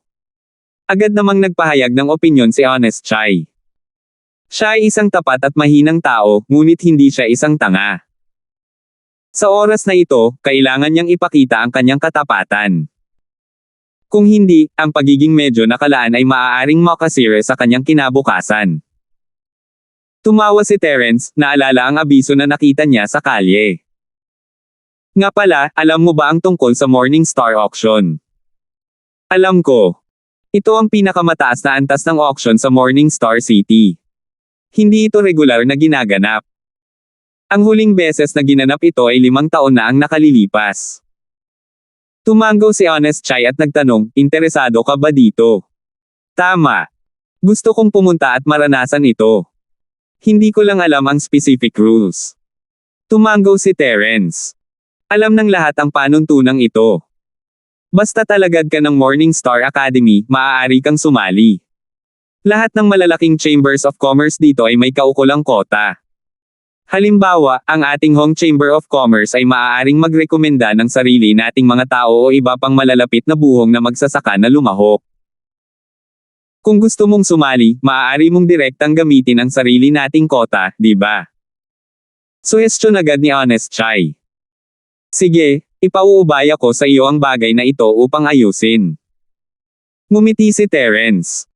Agad namang nagpahayag ng opinyon si Honest Chai. Siya ay isang tapat at mahinang tao, ngunit hindi siya isang tanga. Sa oras na ito, kailangan niyang ipakita ang kanyang katapatan. Kung hindi, ang pagiging medyo nakalaan ay maaaring makasira sa kanyang kinabukasan. Tumawa si Terence, naalala ang abiso na nakita niya sa kalye. Nga pala, alam mo ba ang tungkol sa Morning Star Auction? Alam ko. Ito ang pinakamataas na antas ng auction sa Morning Star City. Hindi ito regular na ginaganap. Ang huling beses na ginanap ito ay 5 taon na ang nakalilipas. Tumango si Honest Chai at nagtanong, interesado ka ba dito? Tama. Gusto kong pumunta at maranasan ito. Hindi ko lang alam ang specific rules. Tumango si Terence. Alam ng lahat ang panuntunang ito. Basta talagad ka ng Morning Star Academy, maaari kang sumali. Lahat ng malalaking chambers of commerce dito ay may kaukulang kota. Halimbawa, ang ating Hong Chamber of Commerce ay maaaring magrekomenda ng sarili nating mga tao o iba pang malalapit na buhong na magsasaka na lumahok. Kung gusto mong sumali, maaari mong direktang gamitin ang sarili nating kota, di ba? Suhestyon agad ni Honest Chai. Sige, ipauubaya ko sa iyo ang bagay na ito upang ayusin. Ngumiti si Terence.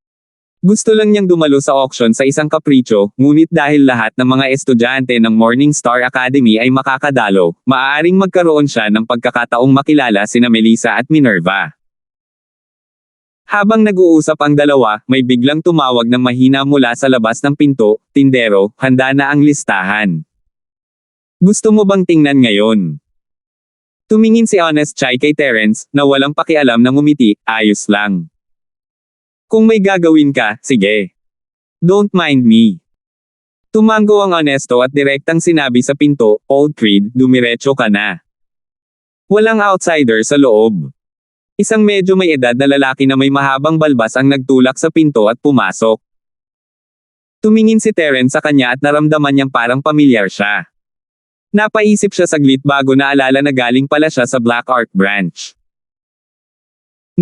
Gusto lang niyang dumalo sa auction sa isang kapritsyo, ngunit dahil lahat ng mga estudyante ng Morning Star Academy ay makakadalo, maaaring magkaroon siya ng pagkakataong makilala sina Melissa at Minerva. Habang nag-uusap ang dalawa, may biglang tumawag ng mahina mula sa labas ng pinto, tindero, handa na ang listahan. Gusto mo bang tingnan ngayon? Tumingin si Honest Chai kay Terence, na walang pakialam na ngumiti, ayos lang. Kung may gagawin ka, sige. Don't mind me. Tumango ang honesto at direktang sinabi sa pinto, Old Creed, dumiretso ka na. Walang outsider sa loob. Isang medyo may edad na lalaki na may mahabang balbas ang nagtulak sa pinto at pumasok. Tumingin si Terence sa kanya at naramdaman niyang parang pamilyar siya. Napaisip siya saglit bago naalala na galing pala siya sa Black Ark branch.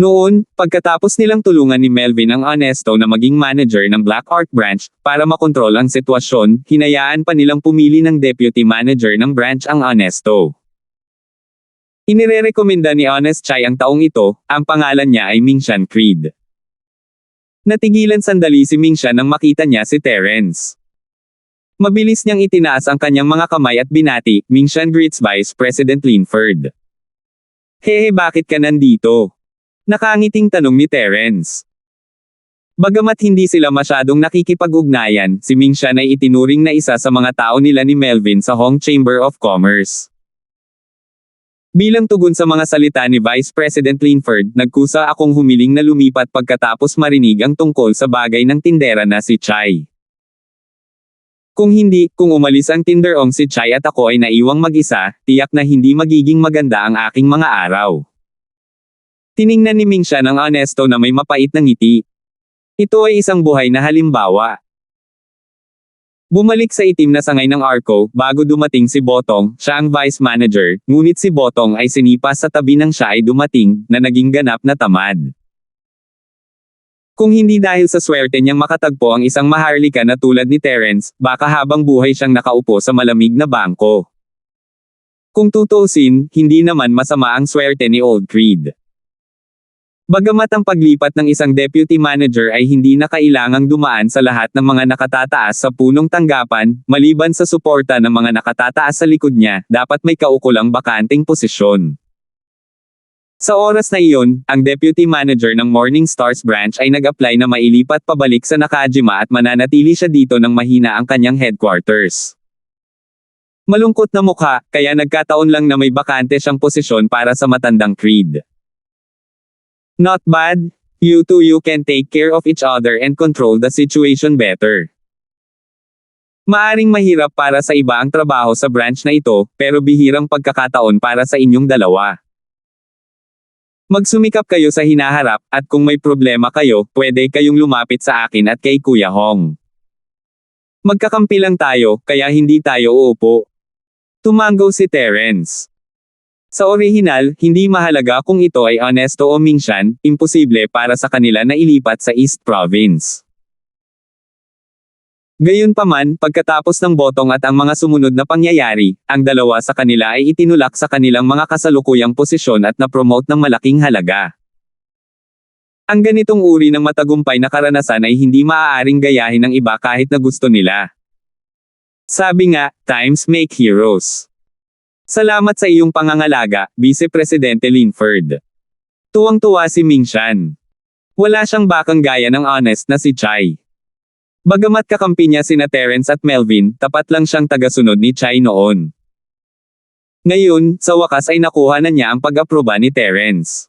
Noon, pagkatapos nilang tulungan ni Melvin ang Honesto na maging manager ng Black Art Branch, para makontrol ang sitwasyon, hinayaan pa nilang pumili ng deputy manager ng branch ang Honesto. Inirerekomenda ni Honest Chai ang taong ito, ang pangalan niya ay Mingshan Creed. Natigilan sandali si Mingshan nang makita niya si Terence. Mabilis niyang itinaas ang kanyang mga kamay at binati, Mingshan greets Vice President Linford. Hehe, bakit ka nandito? Nakangiting tanong ni Terence. Bagamat hindi sila masyadong nakikipag-ugnayan, si Mingshan ay itinuring na isa sa mga tao nila ni Melvin sa Hong Chamber of Commerce. Bilang tugon sa mga salita ni Vice President Linford, nagkusa akong humiling na lumipat pagkatapos marinig ang tungkol sa bagay ng tindera na si Chai. Kung umalis ang tinderong si Chai at ako ay naiwang mag-isa, tiyak na hindi magiging maganda ang aking mga araw. Tiningnan ni Mingshan ang Honesto na may mapait na ngiti. Ito ay isang buhay na halimbawa. Bumalik sa itim na sangay ng Arco, bago dumating si Botong, siya ang vice manager, ngunit si Botong ay sinipas sa tabi ng siya ay dumating, na naging ganap na tamad. Kung hindi dahil sa swerte niyang makatagpo ang isang maharlika na tulad ni Terence, baka habang buhay siyang nakaupo sa malamig na bangko. Kung tutuusin, hindi naman masama ang swerte ni Old Creed. Bagamat ang paglipat ng isang deputy manager ay hindi na kailangang dumaan sa lahat ng mga nakatataas sa punong tanggapan, maliban sa suporta ng mga nakatataas sa likod niya, dapat may kaukulang bakanteng posisyon. Sa oras na iyon, ang deputy manager ng Morning Stars branch ay nag-apply na mailipat pabalik sa Nakajima at mananatili siya dito nang mahina ang kanyang headquarters. Malungkot na mukha, kaya nagkataon lang na may bakante siyang posisyon para sa matandang Creed. Not bad. You can take care of each other and control the situation better. Maaring mahirap para sa iba ang trabaho sa branch na ito, pero bihirang pagkakataon para sa inyong dalawa. Magsumikap kayo sa hinaharap, at kung may problema kayo, pwede kayong lumapit sa akin at kay Kuya Hong. Magkakampi lang tayo, kaya hindi tayo uupo. Tumango si Terence. Sa orihinal, hindi mahalaga kung ito ay Honesto o Mingshan, imposible para sa kanila na ilipat sa East Province. Gayunpaman, pagkatapos ng Botong at ang mga sumunod na pangyayari, ang dalawa sa kanila ay itinulak sa kanilang mga kasalukuyang posisyon at na-promote ng malaking halaga. Ang ganitong uri ng matagumpay na karanasan ay hindi maaaring gayahin ng iba kahit na gusto nila. Sabi nga, times make heroes. Salamat sa iyong pangangalaga, Vice Presidente Linford. Tuwang-tuwa si Mingshan. Wala siyang bakang gaya ng honest na si Chai. Bagamat kakampi niya sina Terence at Melvin, tapat lang siyang tagasunod ni Chai noon. Ngayon, sa wakas ay nakuha na niya ang pag-aproba ni Terence.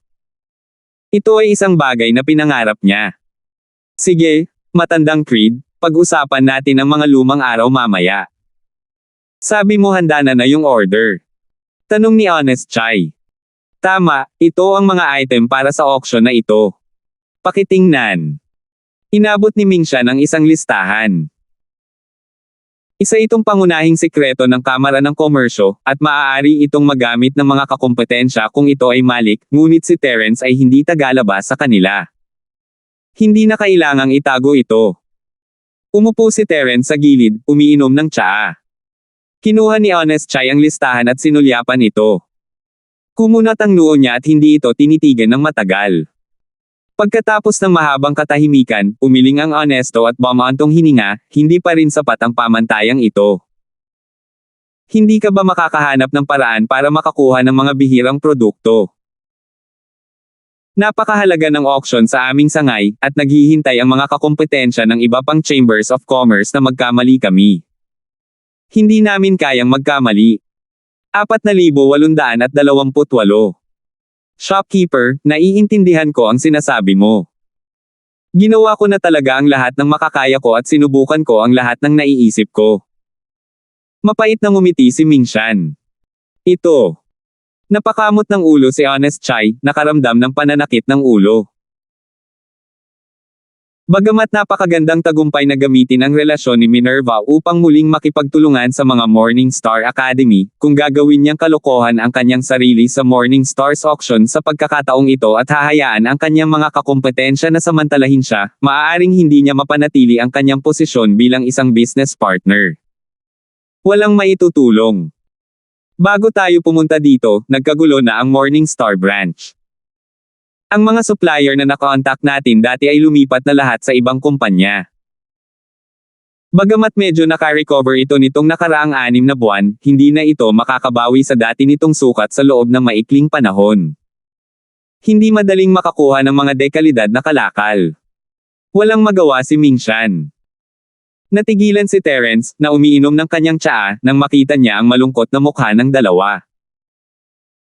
Ito ay isang bagay na pinangarap niya. Sige, matandang Creed, pag-usapan natin ang mga lumang araw mamaya. Sabi mo handa na yung order. Tanong ni Honest Chai. Tama, ito ang mga item para sa auction na ito. Pakitingnan. Inabot ni Mingshan ang isang listahan. Isa itong pangunahing sikreto ng Kamara ng Komersyo, at maaari itong magamit ng mga kakumpetensya kung ito ay malik, ngunit si Terence ay hindi tagalabas sa kanila. Hindi na kailangang itago ito. Umupo si Terence sa gilid, umiinom ng tsaa. Kinuha ni Honest Chai ang listahan at sinulyapan ito. Kumunat ang noo niya at hindi ito tinitigan ng matagal. Pagkatapos ng mahabang katahimikan, umiling ang Honesto at bumantong hininga, hindi pa rin sapat ang pamantayang ito. Hindi ka ba makakahanap ng paraan para makakuha ng mga bihirang produkto? Napakahalaga ng auction sa aming sangay, at naghihintay ang mga kakumpetensya ng iba pang chambers of commerce na magkamali kami. Hindi namin kayang magkamali. 4,828. Shopkeeper, naiintindihan ko ang sinasabi mo. Ginawa ko na talaga ang lahat ng makakaya ko at sinubukan ko ang lahat ng naiisip ko. Mapait na ngumiti si Mingshan. Ito. Napakamot ng ulo si Honest Chai, nakaramdam ng pananakit ng ulo. Bagamat napakagandang tagumpay na gamitin ang relasyon ni Minerva upang muling makipagtulungan sa mga Morning Star Academy, kung gagawin niyang kalokohan ang kanyang sarili sa Morning Stars auction sa pagkakataong ito at hahayaan ang kanyang mga kakumpetensya na samantalahin siya, maaaring hindi niya mapanatili ang kanyang posisyon bilang isang business partner. Walang maitutulong. Bago tayo pumunta dito, nagkagulo na ang Morning Star branch. Ang mga supplier na naka-contact natin dati ay lumipat na lahat sa ibang kumpanya. Bagamat medyo naka-recover ito nitong nakaraang 6 na buwan, hindi na ito makakabawi sa dati nitong sukat sa loob ng maikling panahon. Hindi madaling makakuha ng mga dekalidad na kalakal. Walang magawa si Mingshan. Natigilan si Terence, na umiinom ng kanyang tsaa, nang makita niya ang malungkot na mukha ng dalawa.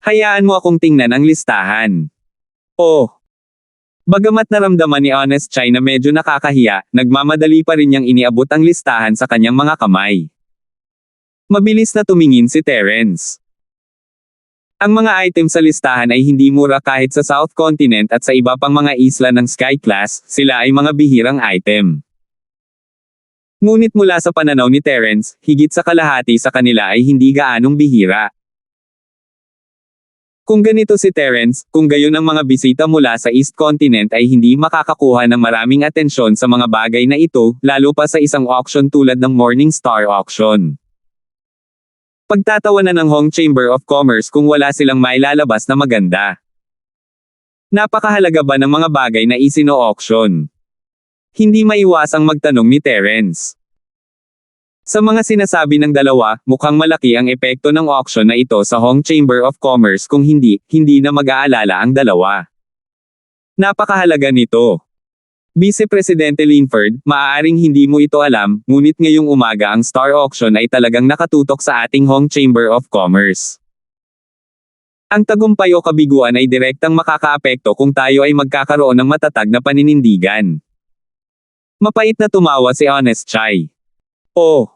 Hayaan mo akong tingnan ang listahan. Oh. Bagamat naramdaman ni Honest Chai na medyo nakakahiya, nagmamadali pa rin niyang iniabot ang listahan sa kanyang mga kamay. Mabilis na tumingin si Terence. Ang mga item sa listahan ay hindi mura kahit sa South Continent at sa iba pang mga isla ng Sky Class, sila ay mga bihirang item. Ngunit mula sa pananaw ni Terence, higit sa kalahati sa kanila ay hindi gaanong bihira. Kung ganito si Terence, kung gayon ang mga bisita mula sa East Continent ay hindi makakakuha ng maraming atensyon sa mga bagay na ito, lalo pa sa isang auction tulad ng Morning Star Auction. Pagtatawanan ng Hong Chamber of Commerce kung wala silang mailalabas na maganda. Napakahalaga ba ng mga bagay na isino-auction? Hindi maiwasang magtanong ni Terence. Sa mga sinasabi ng dalawa, mukhang malaki ang epekto ng auction na ito sa Hong Chamber of Commerce kung hindi na mag-aalala ang dalawa. Napakahalaga nito. Vice Presidente Linford, maaaring hindi mo ito alam, ngunit ngayong umaga ang Star Auction ay talagang nakatutok sa ating Hong Chamber of Commerce. Ang tagumpay o kabiguan ay direktang makakaapekto kung tayo ay magkakaroon ng matatag na paninindigan. Mapait na tumawa si Honest Chai. Oh.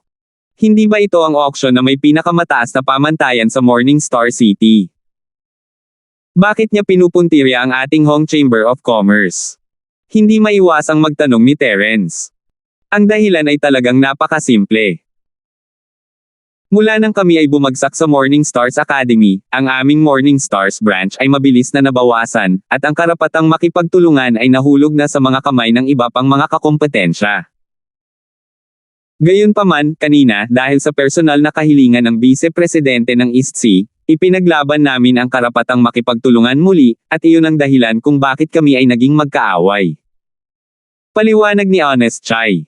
Hindi ba ito ang auction na may pinakamataas na pamantayan sa Morning Star City? Bakit niya pinupuntirya ang ating Hong Chamber of Commerce? Hindi maiwasang magtanong ni Terence. Ang dahilan ay talagang napakasimple. Mula nang kami ay bumagsak sa Morning Stars Academy, ang aming Morning Stars branch ay mabilis na nabawasan, at ang karapatang makipagtulungan ay nahulog na sa mga kamay ng iba pang mga kakompetensya. Gayunpaman, kanina, dahil sa personal na kahilingan ng Vice Presidente ng East Sea, ipinaglaban namin ang karapatang makipagtulungan muli, at iyon ang dahilan kung bakit kami ay naging magkaaway. Paliwanag ni Honest Chai.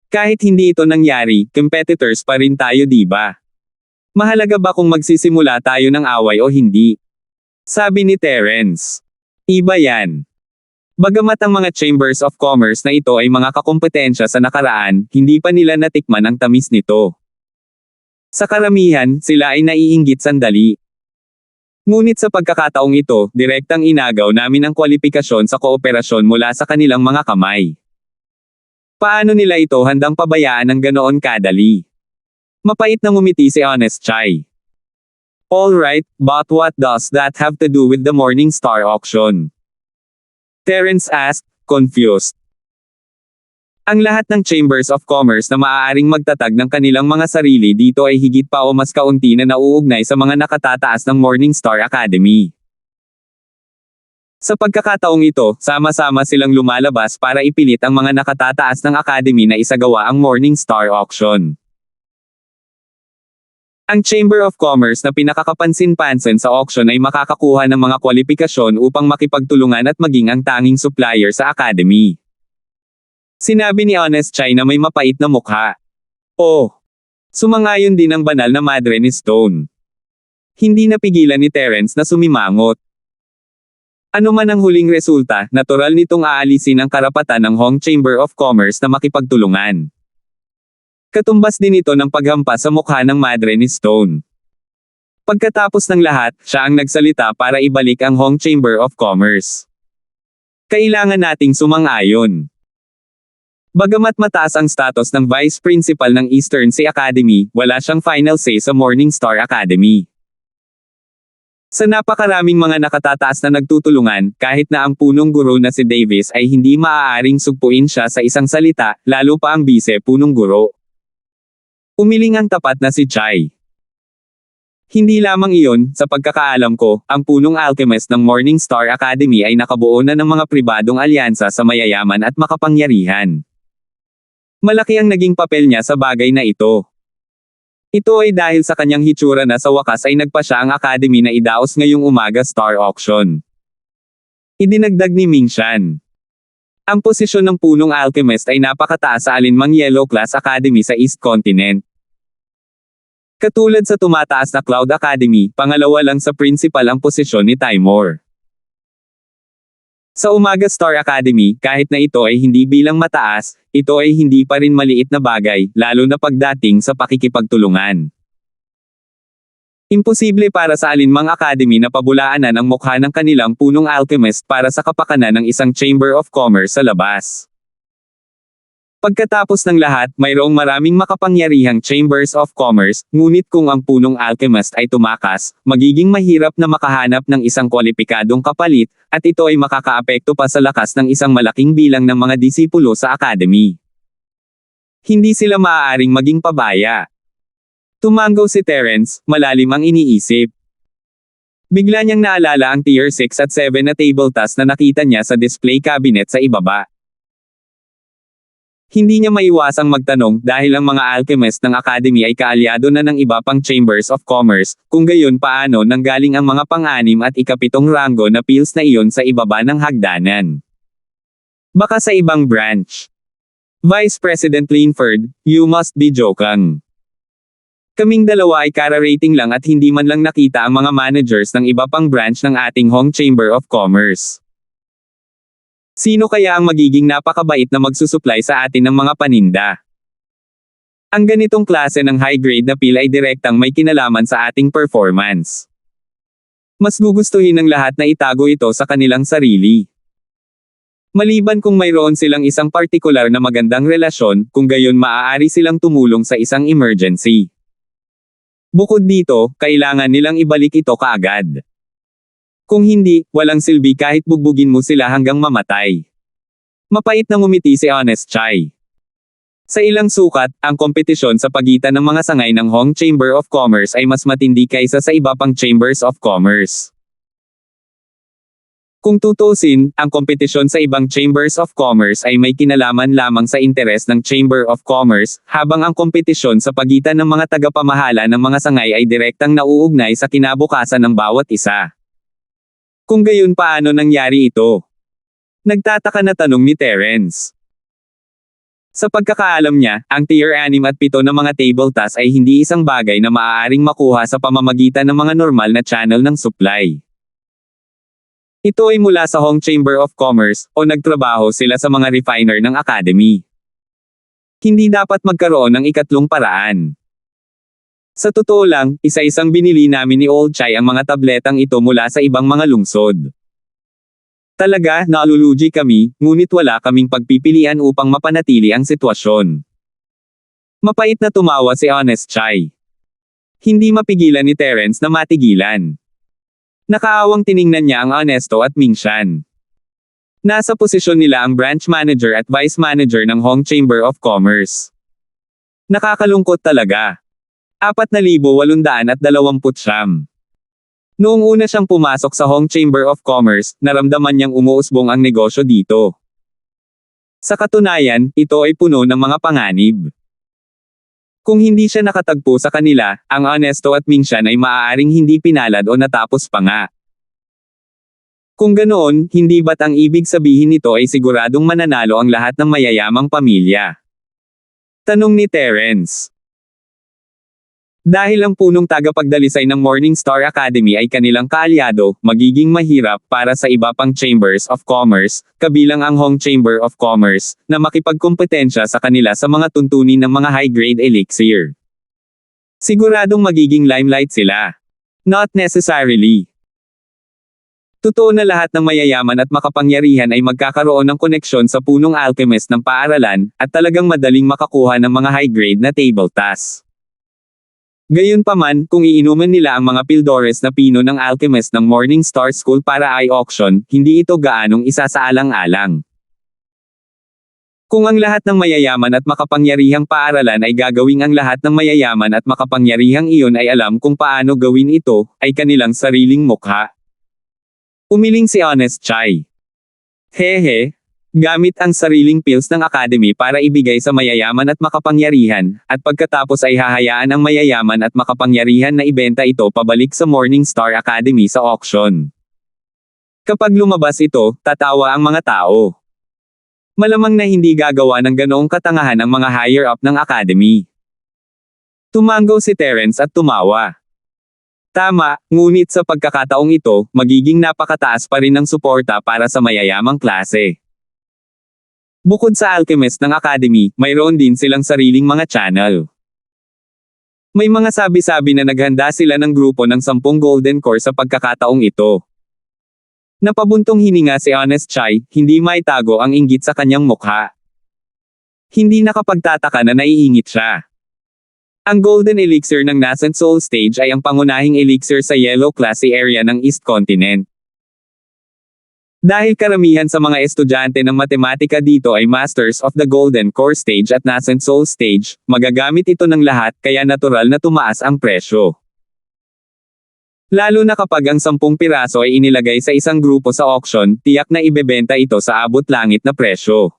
Kahit hindi ito nangyari, competitors pa rin tayo, diba? Mahalaga ba kung magsisimula tayo ng away o hindi? Sabi ni Terence. Iba yan. Bagamat ang mga Chambers of Commerce na ito ay mga kakompetensya sa nakaraan, hindi pa nila natikman ang tamis nito. Sa karamihan, sila ay naiinggit sandali. Ngunit sa pagkakataong ito, direktang inagaw namin ang kwalifikasyon sa kooperasyon mula sa kanilang mga kamay. Paano nila ito handang pabayaan ng ganoon kadali? Mapait na ngumiti si Honest Chai. Alright, but what does that have to do with the Morning Star Auction? Terence asked, confused. Ang lahat ng Chambers of Commerce na maaaring magtatag ng kanilang mga sarili dito ay higit pa o mas kaunti na nauugnay sa mga nakatataas ng Morning Star Academy. Sa pagkakataong ito, sama-sama silang lumalabas para ipilit ang mga nakatataas ng Academy na isagawa ang Morning Star Auction. Ang Chamber of Commerce na pinakakapansin-pansin sa auction ay makakakuha ng mga kwalifikasyon upang makipagtulungan at maging ang tanging supplier sa Academy. Sinabi ni Honest Chai na may mapait na mukha. Oh! Sumangayon din ang banal na madre ni Stone. Hindi napigilan ni Terence na sumimangot. Ano man ang huling resulta, natural nitong aalisin ang karapatan ng Hong Chamber of Commerce na makipagtulungan. Katumbas din ito ng paghampas sa mukha ng madre ni Stone. Pagkatapos ng lahat, siya ang nagsalita para ibalik ang Hong Chamber of Commerce. Kailangan nating sumang-ayon. Bagamat mataas ang status ng Vice Principal ng Eastern Sea Academy, wala siyang final say sa Morning Star Academy. Sa napakaraming mga nakatataas na nagtutulungan, kahit na ang punong guro na si Davis ay hindi maaaring sugpuin siya sa isang salita, lalo pa ang bise-punong guro. Umiling ang tapat na si Chai. Hindi lamang iyon, sa pagkakaalam ko, ang punong alchemist ng Morningstar Academy ay nakabuo na ng mga pribadong alyansa sa mayayaman at makapangyarihan. Malaki ang naging papel niya sa bagay na ito. Ito ay dahil sa kanyang hitsura na sa wakas ay nagpa siya ang academy na idaos ngayong umaga star auction. Idinagdag ni Ming Shan. Ang posisyon ng punong alchemist ay napakataas sa alinmang yellow class academy sa East Continent. Katulad sa tumataas na Cloud Academy, pangalawa lang sa principal ang posisyon ni Timor. Sa Umaga Star Academy, kahit na ito ay hindi bilang mataas, ito ay hindi pa rin maliit na bagay, lalo na pagdating sa pakikipagtulungan. Imposible para sa alinmang academy na pabulaanan ang mukha ng kanilang punong alchemist para sa kapakanan ng isang Chamber of Commerce sa labas. Pagkatapos ng lahat, mayroong maraming makapangyarihang Chambers of Commerce, ngunit kung ang punong alchemist ay tumakas, magiging mahirap na makahanap ng isang kwalipikadong kapalit, at ito ay makakaapekto pa sa lakas ng isang malaking bilang ng mga disipulo sa academy. Hindi sila maaaring maging pabaya. Tumango si Terence, malalim ang iniisip. Bigla niyang naalala ang Tier 6 at 7 na table task na nakita niya sa display cabinet sa ibaba. Hindi niya maiwasang magtanong dahil ang mga alchemist ng academy ay kaalyado na ng iba pang Chambers of Commerce, kung gayon paano nanggaling ang mga pang-6 at ika-7 ranggo na pills na iyon sa ibaba ng hagdanan. Baka sa ibang branch. Vice President Linford, you must be joking. Kaming dalawa ay kara-rating lang at hindi man lang nakita ang mga managers ng iba pang branch ng ating Hong Chamber of Commerce. Sino kaya ang magiging napakabait na magsusupply sa atin ng mga paninda? Ang ganitong klase ng high-grade na pill ay direktang may kinalaman sa ating performance. Mas gugustuhin ng lahat na itago ito sa kanilang sarili. Maliban kung mayroon silang isang partikular na magandang relasyon, kung gayon maaari silang tumulong sa isang emergency. Bukod dito, kailangan nilang ibalik ito kaagad. Kung hindi, walang silbi kahit bugbugin mo sila hanggang mamatay. Mapait na ngumiti si Honest Chai. Sa ilang sukat, ang kompetisyon sa pagitan ng mga sangay ng Hong Chamber of Commerce ay mas matindi kaysa sa iba pang Chambers of Commerce. Kung tutusin, ang kompetisyon sa ibang Chambers of Commerce ay may kinalaman lamang sa interes ng Chamber of Commerce, habang ang kompetisyon sa pagitan ng mga tagapamahala ng mga sangay ay direktang nauugnay sa kinabukasan ng bawat isa. Kung gayon paano nangyari ito? Nagtataka na tanong ni Terence. Sa pagkakaalam niya, ang Tier 6 at 7 na mga table task ay hindi isang bagay na maaaring makuha sa pamamagitan ng mga normal na channel ng supply. Ito ay mula sa Hong Chamber of Commerce, o nagtrabaho sila sa mga refiner ng academy. Hindi dapat magkaroon ng ikatlong paraan. Sa totoo lang, isa-isang binili namin ni Old Chai ang mga tabletang ito mula sa ibang mga lungsod. Talaga, nalulugi kami, ngunit wala kaming pagpipilian upang mapanatili ang sitwasyon. Mapait na tumawa si Honest Chai. Hindi mapigilan ni Terence na matigilan. Nakaawang tiningnan niya ang Honesto at Ming Shan. Nasa posisyon nila ang branch manager at vice manager ng Hong Chamber of Commerce. Nakakalungkot talaga. 4,829. Noong una siyang pumasok sa Hong Chamber of Commerce, naramdaman niyang umuusbong ang negosyo dito. Sa katunayan, ito ay puno ng mga panganib. Kung hindi siya nakatagpo sa kanila, ang Honesto at Ming Shan ay maaaring hindi pinalad o natapos pa nga. Kung ganoon, hindi ba't ang ibig sabihin nito ay siguradong mananalo ang lahat ng mayayamang pamilya? Tanong ni Terence. Dahil ang punong tagapagdalisay ng Morningstar Academy ay kanilang kaalyado, magiging mahirap para sa iba pang Chambers of Commerce, kabilang ang Hong Chamber of Commerce, na makipagkompetensya sa kanila sa mga tuntunin ng mga high-grade elixir. Siguradong magiging limelight sila. Not necessarily. Totoo na lahat ng mayayaman at makapangyarihan ay magkakaroon ng koneksyon sa punong alchemist ng paaralan, at talagang madaling makakuha ng mga high-grade na table tasks. Gayunpaman, kung iinuman nila ang mga Pildores na pino ng Alchemist ng Morning Star School para i-auction, hindi ito gaanong isasaalang-alang. Kung ang lahat ng mayayaman at makapangyarihang paaralan ay gagawing ang lahat ng mayayaman at makapangyarihang iyon ay alam kung paano gawin ito, ay kanilang sariling mukha. Umiling si Honest Chai. Hehe. Gamit ang sariling pills ng Academy para ibigay sa mayayaman at makapangyarihan, at pagkatapos ay hahayaan ang mayayaman at makapangyarihan na ibenta ito pabalik sa Morning Star Academy sa auction. Kapag lumabas ito, tatawa ang mga tao. Malamang na hindi gagawa ng ganoong katangahan ang mga higher up ng Academy. Tumango si Terence at tumawa. Tama, ngunit sa pagkakataong ito, magiging napakataas pa rin ang suporta para sa mayayamang klase. Bukod sa Alchemist ng Academy, mayroon din silang sariling mga channel. May mga sabi-sabi na naghanda sila ng grupo ng 10 Golden Core sa pagkakataong ito. Napabuntong hininga si Honest Chai, hindi maitago ang inggit sa kanyang mukha. Hindi nakapagtataka na naiingit siya. Ang Golden Elixir ng Nascent Soul Stage ay ang pangunahing elixir sa Yellow Classy area ng East Continent. Dahil karamihan sa mga estudyante ng matematika dito ay Masters of the Golden Core Stage at Nascent Soul Stage, magagamit ito ng lahat kaya natural na tumaas ang presyo. Lalo na kapag ang 10 piraso ay inilagay sa isang grupo sa auction, tiyak na ibebenta ito sa abot-langit na presyo.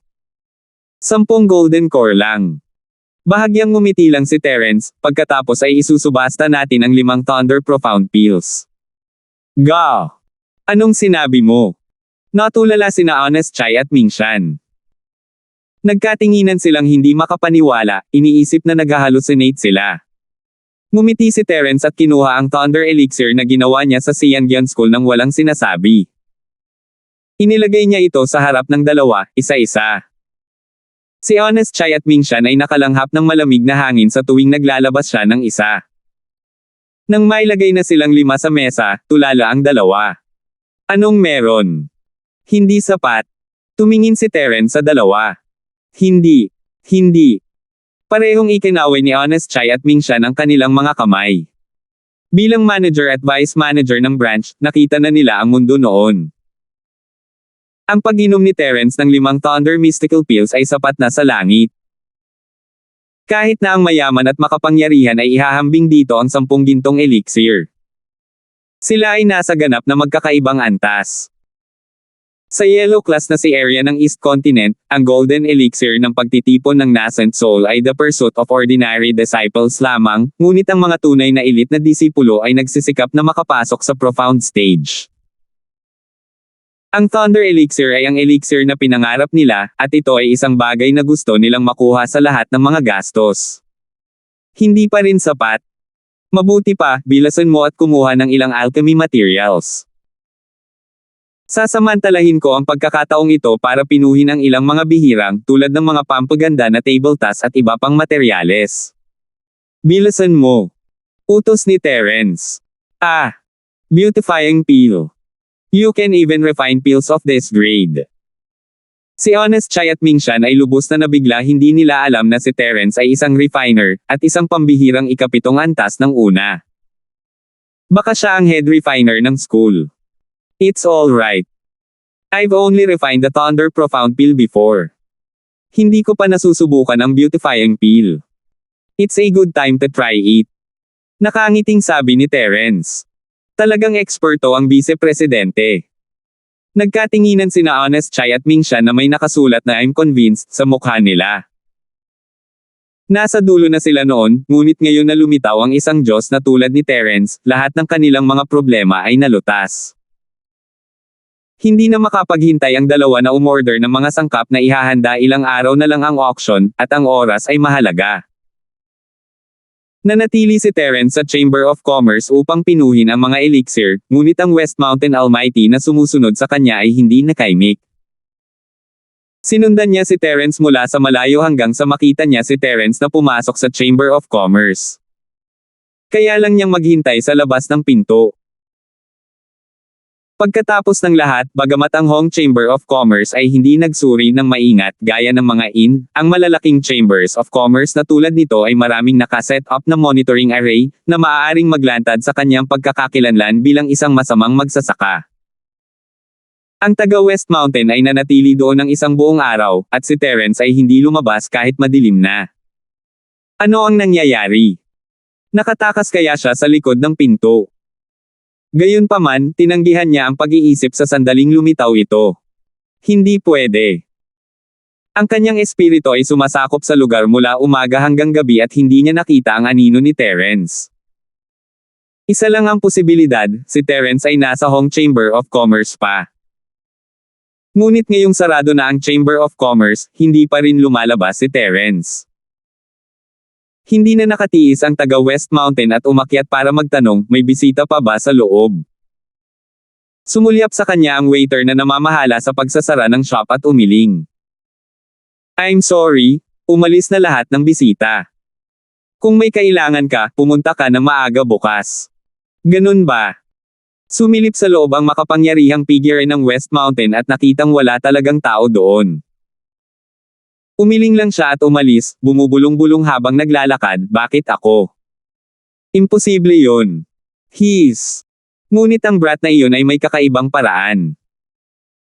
10 Golden Core lang. Bahagyang ngumiti lang si Terence, pagkatapos ay isusubasta natin ang 5 Thunder Profound Pills. Ga! Anong sinabi mo? Natulala sina Honest Chai at Mingshan. Nagkatinginan silang hindi makapaniwala, iniisip na nag-hallucinate sila. Ngumiti si Terence at kinuha ang Thunder Elixir na ginawa niya sa Xiangyan School nang walang sinasabi. Inilagay niya ito sa harap ng dalawa, isa-isa. Si Honest Chai at Mingshan ay nakalanghap ng malamig na hangin sa tuwing naglalabas siya ng isa. Nang mailagay na silang 5 sa mesa, tulala ang dalawa. Anong meron? Hindi sapat. Tumingin si Terence sa dalawa. Hindi. Parehong ikinaway ni Honest Chai at Mingshan ang kanilang mga kamay. Bilang manager at vice manager ng branch, nakita na nila ang mundo noon. Ang pag-inom ni Terence ng 5 Thunder Mystical Pills ay sapat na sa langit. Kahit na ang mayaman at makapangyarihan ay ihahambing dito ang 10 gintong elixir. Sila ay nasa ganap na magkakaibang antas. Sa yellow class na si area ng East Continent, ang golden elixir ng pagtitipon ng nascent soul ay the pursuit of ordinary disciples lamang, ngunit ang mga tunay na elite na disipulo ay nagsisikap na makapasok sa profound stage. Ang Thunder Elixir ay ang elixir na pinangarap nila, at ito ay isang bagay na gusto nilang makuha sa lahat ng mga gastos. Hindi pa rin sapat. Mabuti pa, bilasan mo at kumuha ng ilang alchemy materials. Sasamantalahin ko ang pagkakataong ito para pinuhin ang ilang mga bihirang, tulad ng mga pampaganda na table tas at iba pang materyales. Bilasan mo. Utos ni Terence. Beautifying pill. You can even refine pills of this grade. Si Honest Chai at Mingshan ay lubos na nabigla, hindi nila alam na si Terence ay isang refiner, at isang pambihirang ikapitong antas ng una. Baka siya ang head refiner ng school. It's all right. I've only refined the Thunder Profound Pill before. Hindi ko pa nasusubukan ang beautifying pill. It's a good time to try it. Nakangiting sabi ni Terence. Talagang eksperto ang vice-presidente. Nagkatinginan sina Honest Chai at Mingshan na may nakasulat na I'm convinced sa mukha nila. Nasa dulo na sila noon, ngunit ngayon na lumitaw ang isang Diyos na tulad ni Terence, lahat ng kanilang mga problema ay nalutas. Hindi na makapaghintay ang dalawa na umorder ng mga sangkap na ihahanda, ilang araw na lang ang auction, at ang oras ay mahalaga. Nanatili si Terence sa Chamber of Commerce upang pinuhin ang mga elixir, ngunit ang West Mountain Almighty na sumusunod sa kanya ay hindi nakaimik. Sinundan niya si Terence mula sa malayo hanggang sa makita niya si Terence na pumasok sa Chamber of Commerce. Kaya lang niyang maghintay sa labas ng pinto. Pagkatapos ng lahat, bagamat ang Hong Chamber of Commerce ay hindi nagsuri ng maingat gaya ng mga ang malalaking chambers of commerce na tulad nito ay maraming nakaset up na monitoring array na maaaring maglantad sa kanyang pagkakakilanlan bilang isang masamang magsasaka. Ang taga West Mountain ay nanatili doon ng isang buong araw, at si Terence ay hindi lumabas kahit madilim na. Ano ang nangyayari? Nakatakas kaya siya sa likod ng pinto? Gayunpaman, tinanggihan niya ang pag-iisip sa sandaling lumitaw ito. Hindi pwede. Ang kanyang espiritu ay sumasakop sa lugar mula umaga hanggang gabi at hindi niya nakita ang anino ni Terence. Isa lang ang posibilidad, si Terence ay nasa Hong Chamber of Commerce pa. Ngunit ngayong sarado na ang Chamber of Commerce, hindi pa rin lumalabas si Terence. Hindi na nakatiis ang taga West Mountain at umakyat para magtanong, may bisita pa ba sa loob? Sumulyap sa kanya ang waiter na namamahala sa pagsasara ng shop at umiling. I'm sorry, umalis na lahat ng bisita. Kung may kailangan ka, pumunta ka na maaga bukas. Ganun ba? Sumilip sa loob ang makapangyarihang figure ng West Mountain at nakitang wala talagang tao doon. Umiling lang siya at umalis, bumubulong-bulong habang naglalakad, bakit ako? Imposible yun. Ngunit ang brat na iyon ay may kakaibang paraan.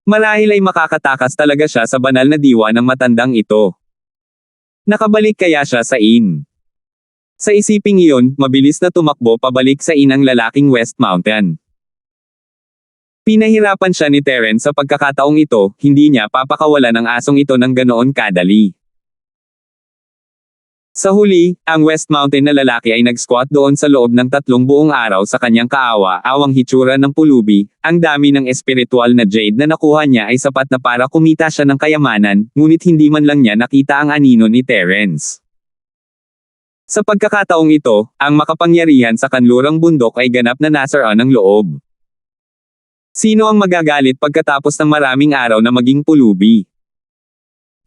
Marahil ay makakatakas talaga siya sa banal na diwa ng matandang ito. Nakabalik kaya siya sa inn. Sa isiping iyon, mabilis na tumakbo pabalik sa inn ang lalaking West Mountain. Pinahirapan siya ni Terence sa pagkakataong ito, hindi niya papakawalan ang asong ito ng ganoon kadali. Sa huli, ang West Mountain na lalaki ay nag-squat doon sa loob ng 3 buong araw sa kanyang kaawa-awang hitsura ng pulubi, ang dami ng espiritual na jade na nakuha niya ay sapat na para kumita siya ng kayamanan, ngunit hindi man lang niya nakita ang anino ni Terence. Sa pagkakataong ito, ang makapangyarihan sa kanlurang bundok ay ganap na nasaraan ng loob. Sino ang magagalit pagkatapos ng maraming araw na maging pulubi?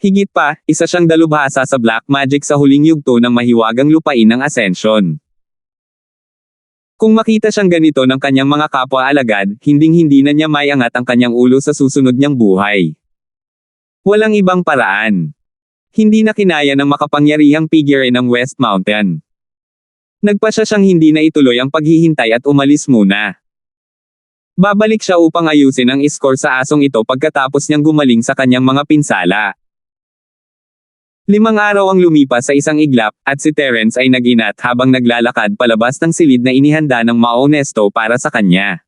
Higit pa, isa siyang dalubhasa sa black magic sa huling yugto ng mahiwagang lupain ng Ascension. Kung makita siyang ganito ng kanyang mga kapwa-alagad, hinding-hindi na niya maiangat ang kanyang ulo sa susunod niyang buhay. Walang ibang paraan. Hindi na kinaya ng makapangyarihang figure ng West Mountain. Nagpasya siyang hindi na ituloy ang paghihintay at umalis muna. Babalik siya upang ayusin ang score sa asong ito pagkatapos niyang gumaling sa kanyang mga pinsala. 5 araw ang lumipas sa isang iglap, at si Terence ay nag-inat habang naglalakad palabas ng silid na inihanda ng Maonesto para sa kanya.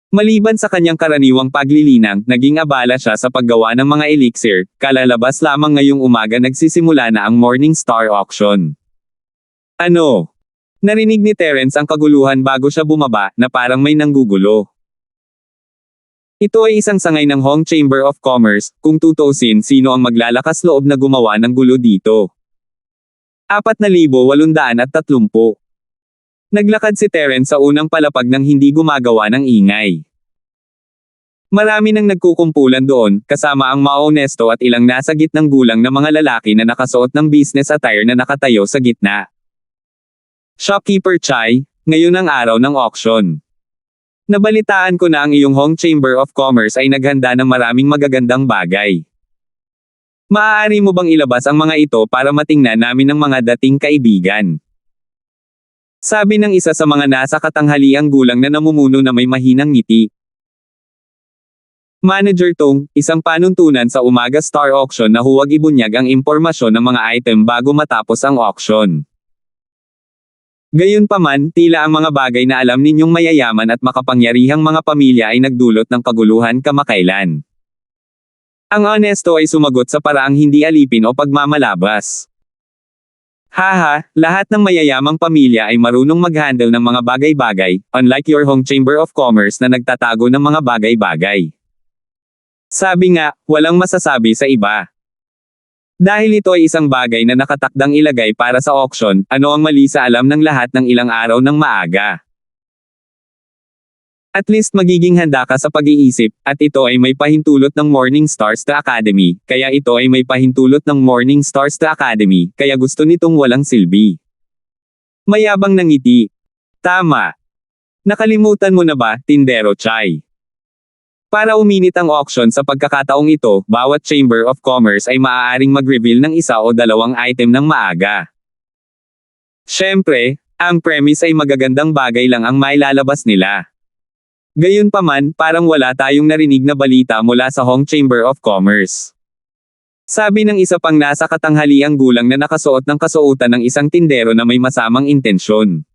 Maliban sa kanyang karaniwang paglilinang, naging abala siya sa paggawa ng mga elixir, kalalabas lamang ngayong umaga nagsisimula na ang Morning Star Auction. Ano? Narinig ni Terence ang kaguluhan bago siya bumaba, na parang may nanggugulo. Ito ay isang sangay ng Hong Chamber of Commerce, kung tutuusin sino ang maglalakas loob na gumawa ng gulo dito. 4,830. Naglakad si Terence sa unang palapag ng hindi gumagawa ng ingay. Marami nang nagkukumpulan doon, kasama ang Maonesto at ilang nasa gitnang gulang na mga lalaki na nakasuot ng business attire na nakatayo sa gitna. Shopkeeper Chai, ngayon ang araw ng auction. Nabalitaan ko na ang iyong Hong Chamber of Commerce ay naghanda ng maraming magagandang bagay. Maaari mo bang ilabas ang mga ito para matingnan namin ng mga dating kaibigan? Sabi ng isa sa mga nasa katanghaliang gulang na namumuno na may mahinang ngiti. Manager Tong, isang panuntunan sa Umaga Star Auction na huwag ibunyag ang impormasyon ng mga item bago matapos ang auction. Gayunpaman, tila ang mga bagay na alam ninyong mayayaman at makapangyarihang mga pamilya ay nagdulot ng kaguluhan kamakailan. Ang Honesto ay sumagot sa paraang hindi alipin o pagmamalabas. Haha, lahat ng mayayamang pamilya ay marunong mag-handle ng mga bagay-bagay, unlike your Hong Chamber of Commerce na nagtatago ng mga bagay-bagay. Sabi nga, walang masasabi sa iba. Dahil ito ay isang bagay na nakatakdang ilagay para sa auction, ano ang mali sa alam ng lahat ng ilang araw ng maaga? At least magiging handa ka sa pag-iisip, at ito ay may pahintulot ng Morning Stars to Academy, kaya ito ay may pahintulot ng Morning Stars to Academy, kaya gusto nitong walang silbi. Mayabang ng ngiti. Tama. Nakalimutan mo na ba, Tindero Chai? Para uminit ang auction sa pagkakataong ito, bawat Chamber of Commerce ay maaaring mag-reveal ng isa o dalawang item ng maaga. Siyempre, ang premise ay magagandang bagay lang ang mailalabas nila. Gayunpaman, parang wala tayong narinig na balita mula sa Hong Chamber of Commerce. Sabi ng isa pang nasa katanghaliang gulang na nakasuot ng kasuotan ng isang tindero na may masamang intensyon.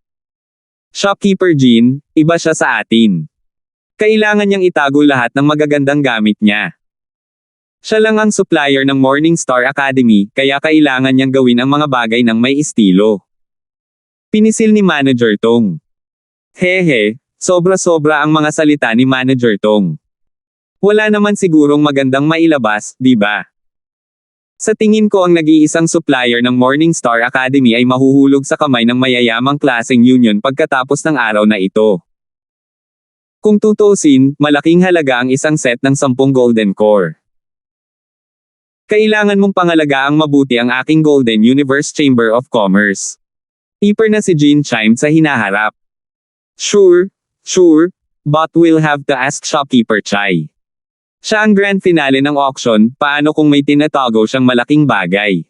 Shopkeeper Jean, iba siya sa atin. Kailangan niyang itago lahat ng magagandang gamit niya. Siya lang ang supplier ng Morningstar Academy, kaya kailangan niyang gawin ang mga bagay ng may estilo. Pinisil ni Manager Tong. Hehe, sobra-sobra ang mga salita ni Manager Tong. Wala naman sigurong magandang mailabas, di ba? Sa tingin ko ang nag-iisang supplier ng Morningstar Academy ay mahuhulog sa kamay ng mayayamang klaseng union pagkatapos ng araw na ito. Kung tutuusin, malaking halaga ang isang set ng 10 golden core. Kailangan mong pangalagaan mabuti ang aking Golden Universe Chamber of Commerce. Iper na si Jean chimed sa hinaharap. Sure, but we'll have to ask Shopkeeper Chai. Siya ang grand finale ng auction, paano kung may tinatago siyang malaking bagay?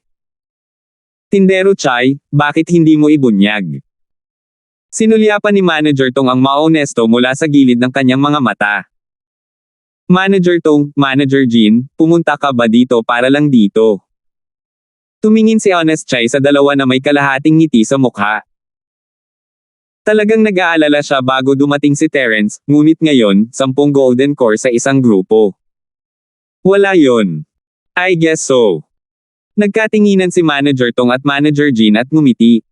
Tindero Chai, bakit hindi mo ibunyag? Sinulyapan ni Manager Tong ang maonesto mula sa gilid ng kanyang mga mata. Manager Tong, Manager Jean, pumunta ka ba dito para lang dito? Tumingin si Honest Chai sa dalawa na may kalahating ngiti sa mukha. Talagang nag-aalala siya bago dumating si Terence, ngunit ngayon, 10 golden core sa isang grupo. Wala yon. I guess so. Nagkatinginan si Manager Tong at Manager Jean at ngumiti.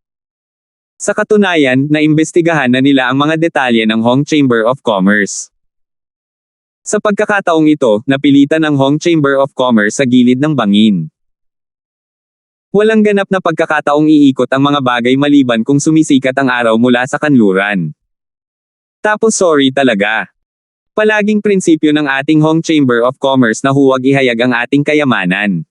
Sa katunayan, naimbestigahan na nila ang mga detalye ng Hong Chamber of Commerce. Sa pagkakataong ito, napilitan ang Hong Chamber of Commerce sa gilid ng bangin. Walang ganap na pagkakataong iikot ang mga bagay maliban kung sumisikat ang araw mula sa kanluran. Tapos sorry talaga. Palaging prinsipyo ng ating Hong Chamber of Commerce na huwag ihayag ang ating kayamanan.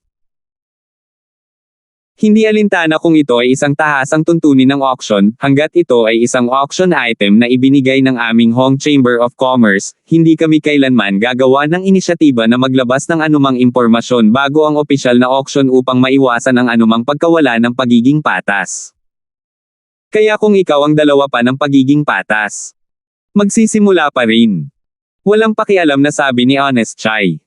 Hindi alintana kung ito ay isang tahasang tuntunin ng auction, hanggat ito ay isang auction item na ibinigay ng aming Hong Chamber of Commerce, hindi kami kailanman gagawa ng inisyatiba na maglabas ng anumang impormasyon bago ang opisyal na auction upang maiwasan ang anumang pagkawala ng pagiging patas. Kaya kung ikaw ang dalawa pa ng pagiging patas, magsisimula pa rin. Walang pakialam na sabi ni Honest Chai.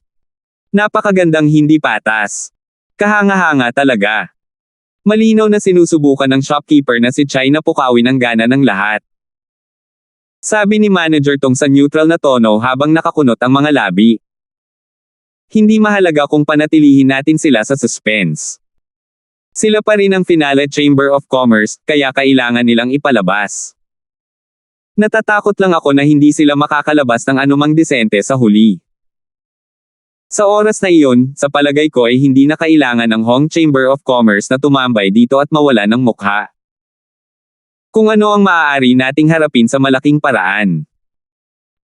Napakagandang hindi patas. Kahanga-hanga talaga. Malinaw na sinusubukan ng shopkeeper na si Chai na pukawin ang gana ng lahat. Sabi ni Manager Tong sa neutral na tono habang nakakunot ang mga labi. Hindi mahalaga kung panatilihin natin sila sa suspense. Sila pa rin ang finale Chamber of Commerce, kaya kailangan nilang ipalabas. Natatakot lang ako na hindi sila makakalabas ng anumang disente sa huli. Sa oras na iyon, sa palagay ko ay hindi na kailangan ng Hong Chamber of Commerce na tumambay dito at mawala ng mukha. Kung ano ang maaari nating harapin sa malaking paraan.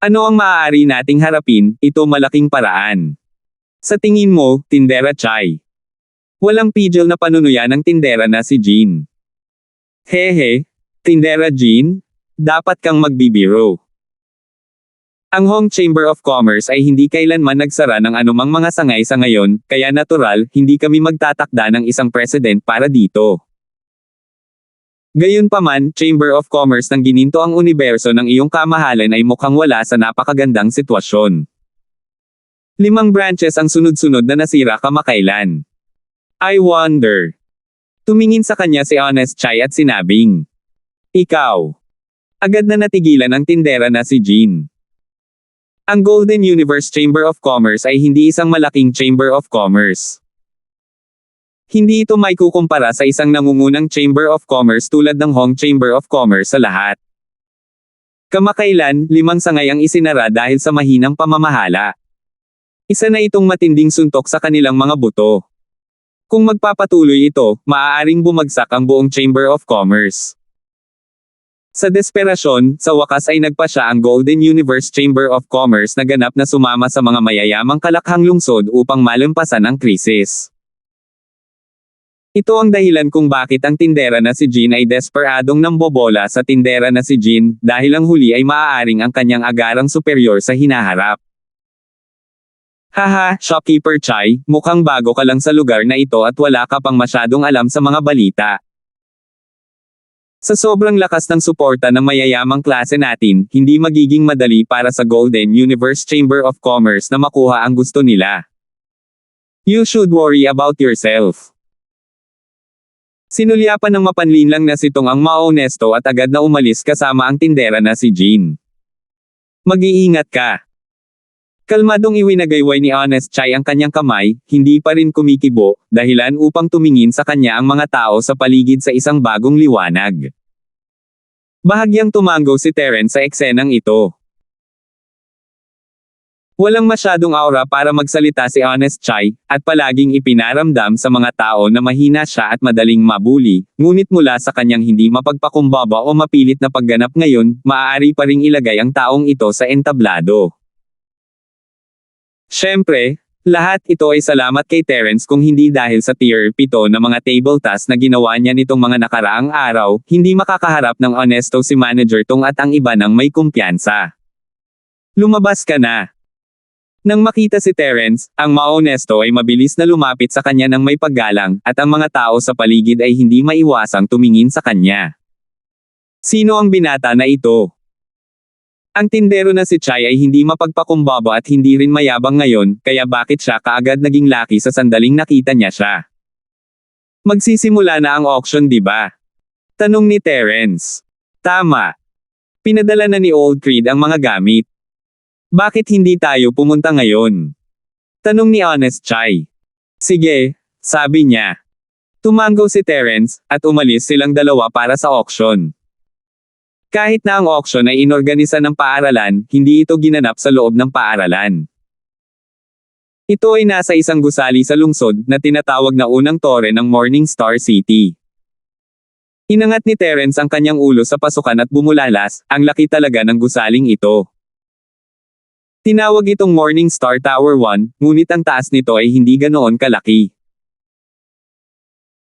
Ano ang maaari nating harapin, ito malaking paraan. Sa tingin mo, Tindera Chai. Walang pidgel na panunuya ng tindera na si Jean. Hehe, Tindera Jean, dapat kang magbibiro. Ang Hong Chamber of Commerce ay hindi kailanman nagsara ng anumang mga sangay sa ngayon, kaya natural, hindi kami magtatakda ng isang president para dito. Gayunpaman, Chamber of Commerce ng gininto ang universo ng iyong kamahalan ay mukhang wala sa napakagandang sitwasyon. 5 branches ang sunod-sunod na nasira kamakailan. I wonder. Tumingin sa kanya si Honest Chai at sinabing, ikaw. Agad na natigilan ang tindera na si Jean. Ang Golden Universe Chamber of Commerce ay hindi isang malaking Chamber of Commerce. Hindi ito may kukumpara sa isang nangungunang Chamber of Commerce tulad ng Hong Chamber of Commerce sa lahat. Kamakailan, 5 sangay ang isinara dahil sa mahinang pamamahala. Isa na itong matinding suntok sa kanilang mga buto. Kung magpapatuloy ito, maaaring bumagsak ang buong Chamber of Commerce. Sa desperasyon, sa wakas ay nagpasya ang Golden Universe Chamber of Commerce na ganap na sumama sa mga mayayamang kalakhang lungsod upang malampasan ang krisis. Ito ang dahilan kung bakit ang tindera na si Jean ay desperadong nambobola sa tindera na si Jean, dahil ang huli ay maaaring ang kanyang agarang superior sa hinaharap. Haha, shopkeeper Chai, mukhang bago ka lang sa lugar na ito at wala ka pang masyadong alam sa mga balita. Sa sobrang lakas ng suporta ng mayayamang klase natin, hindi magiging madali para sa Golden Universe Chamber of Commerce na makuha ang gusto nila. You should worry about yourself. Sinulyapan ng mapanlinlang na sitong ang maonesto at agad na umalis kasama ang tindera na si Jean. Mag-iingat ka. Kalmadong iwinagayway ni Honest Chai ang kanyang kamay, hindi pa rin kumikibo, dahilan upang tumingin sa kanya ang mga tao sa paligid sa isang bagong liwanag. Bahagyang tumango si Terence sa eksenang ito. Walang masyadong aura para magsalita si Honest Chai, at palaging ipinaramdam sa mga tao na mahina siya at madaling mabuli, ngunit mula sa kanyang hindi mapagpakumbaba o mapilit na pagganap ngayon, maaari pa ring ilagay ang taong ito sa entablado. Siyempre, lahat ito ay salamat kay Terence kung hindi dahil sa tier 7 na mga table task na ginawa niya nitong mga nakaraang araw, hindi makakaharap ng honesto si Manager Tong at ang iba ng may kumpiyansa. Lumabas ka na. Nang makita si Terence, ang maonesto ay mabilis na lumapit sa kanya ng may paggalang, at ang mga tao sa paligid ay hindi maiwasang tumingin sa kanya. Sino ang binata na ito? Ang tindero na si Chai ay hindi mapagpakumbaba at hindi rin mayabang ngayon, kaya bakit siya kaagad naging lucky sa sandaling nakita niya siya? Magsisimula na ang auction, di ba? Tanong ni Terence. Tama. Pinadala na ni Old Creed ang mga gamit. Bakit hindi tayo pumunta ngayon? Tanong ni Honest Chai. Sige, sabi niya. Tumango si Terence, at umalis silang dalawa para sa auction. Kahit na ang auction ay inorganisa ng paaralan, hindi ito ginanap sa loob ng paaralan. Ito ay nasa isang gusali sa lungsod na tinatawag na unang tore ng Morningstar City. Inangat ni Terence ang kanyang ulo sa pasukan at bumulalas, ang laki talaga ng gusaling ito. Tinawag itong Morningstar Tower 1, ngunit ang taas nito ay hindi ganoon kalaki.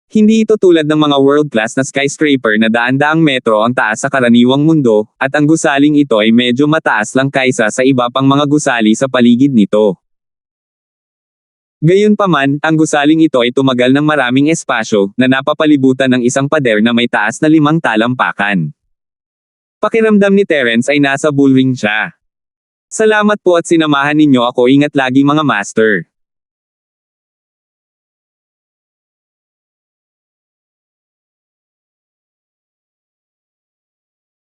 Hindi ito tulad ng mga world-class na skyscraper na daan-daang metro ang taas sa karaniwang mundo, at ang gusaling ito ay medyo mataas lang kaysa sa iba pang mga gusali sa paligid nito. Gayunpaman, ang gusaling ito ay tumagal ng maraming espasyo, na napapalibutan ng isang pader na may taas na 5 talampakan. Pakiramdam ni Terence ay nasa bullring siya. Salamat po at sinamahan ninyo ako, ingat lagi mga master.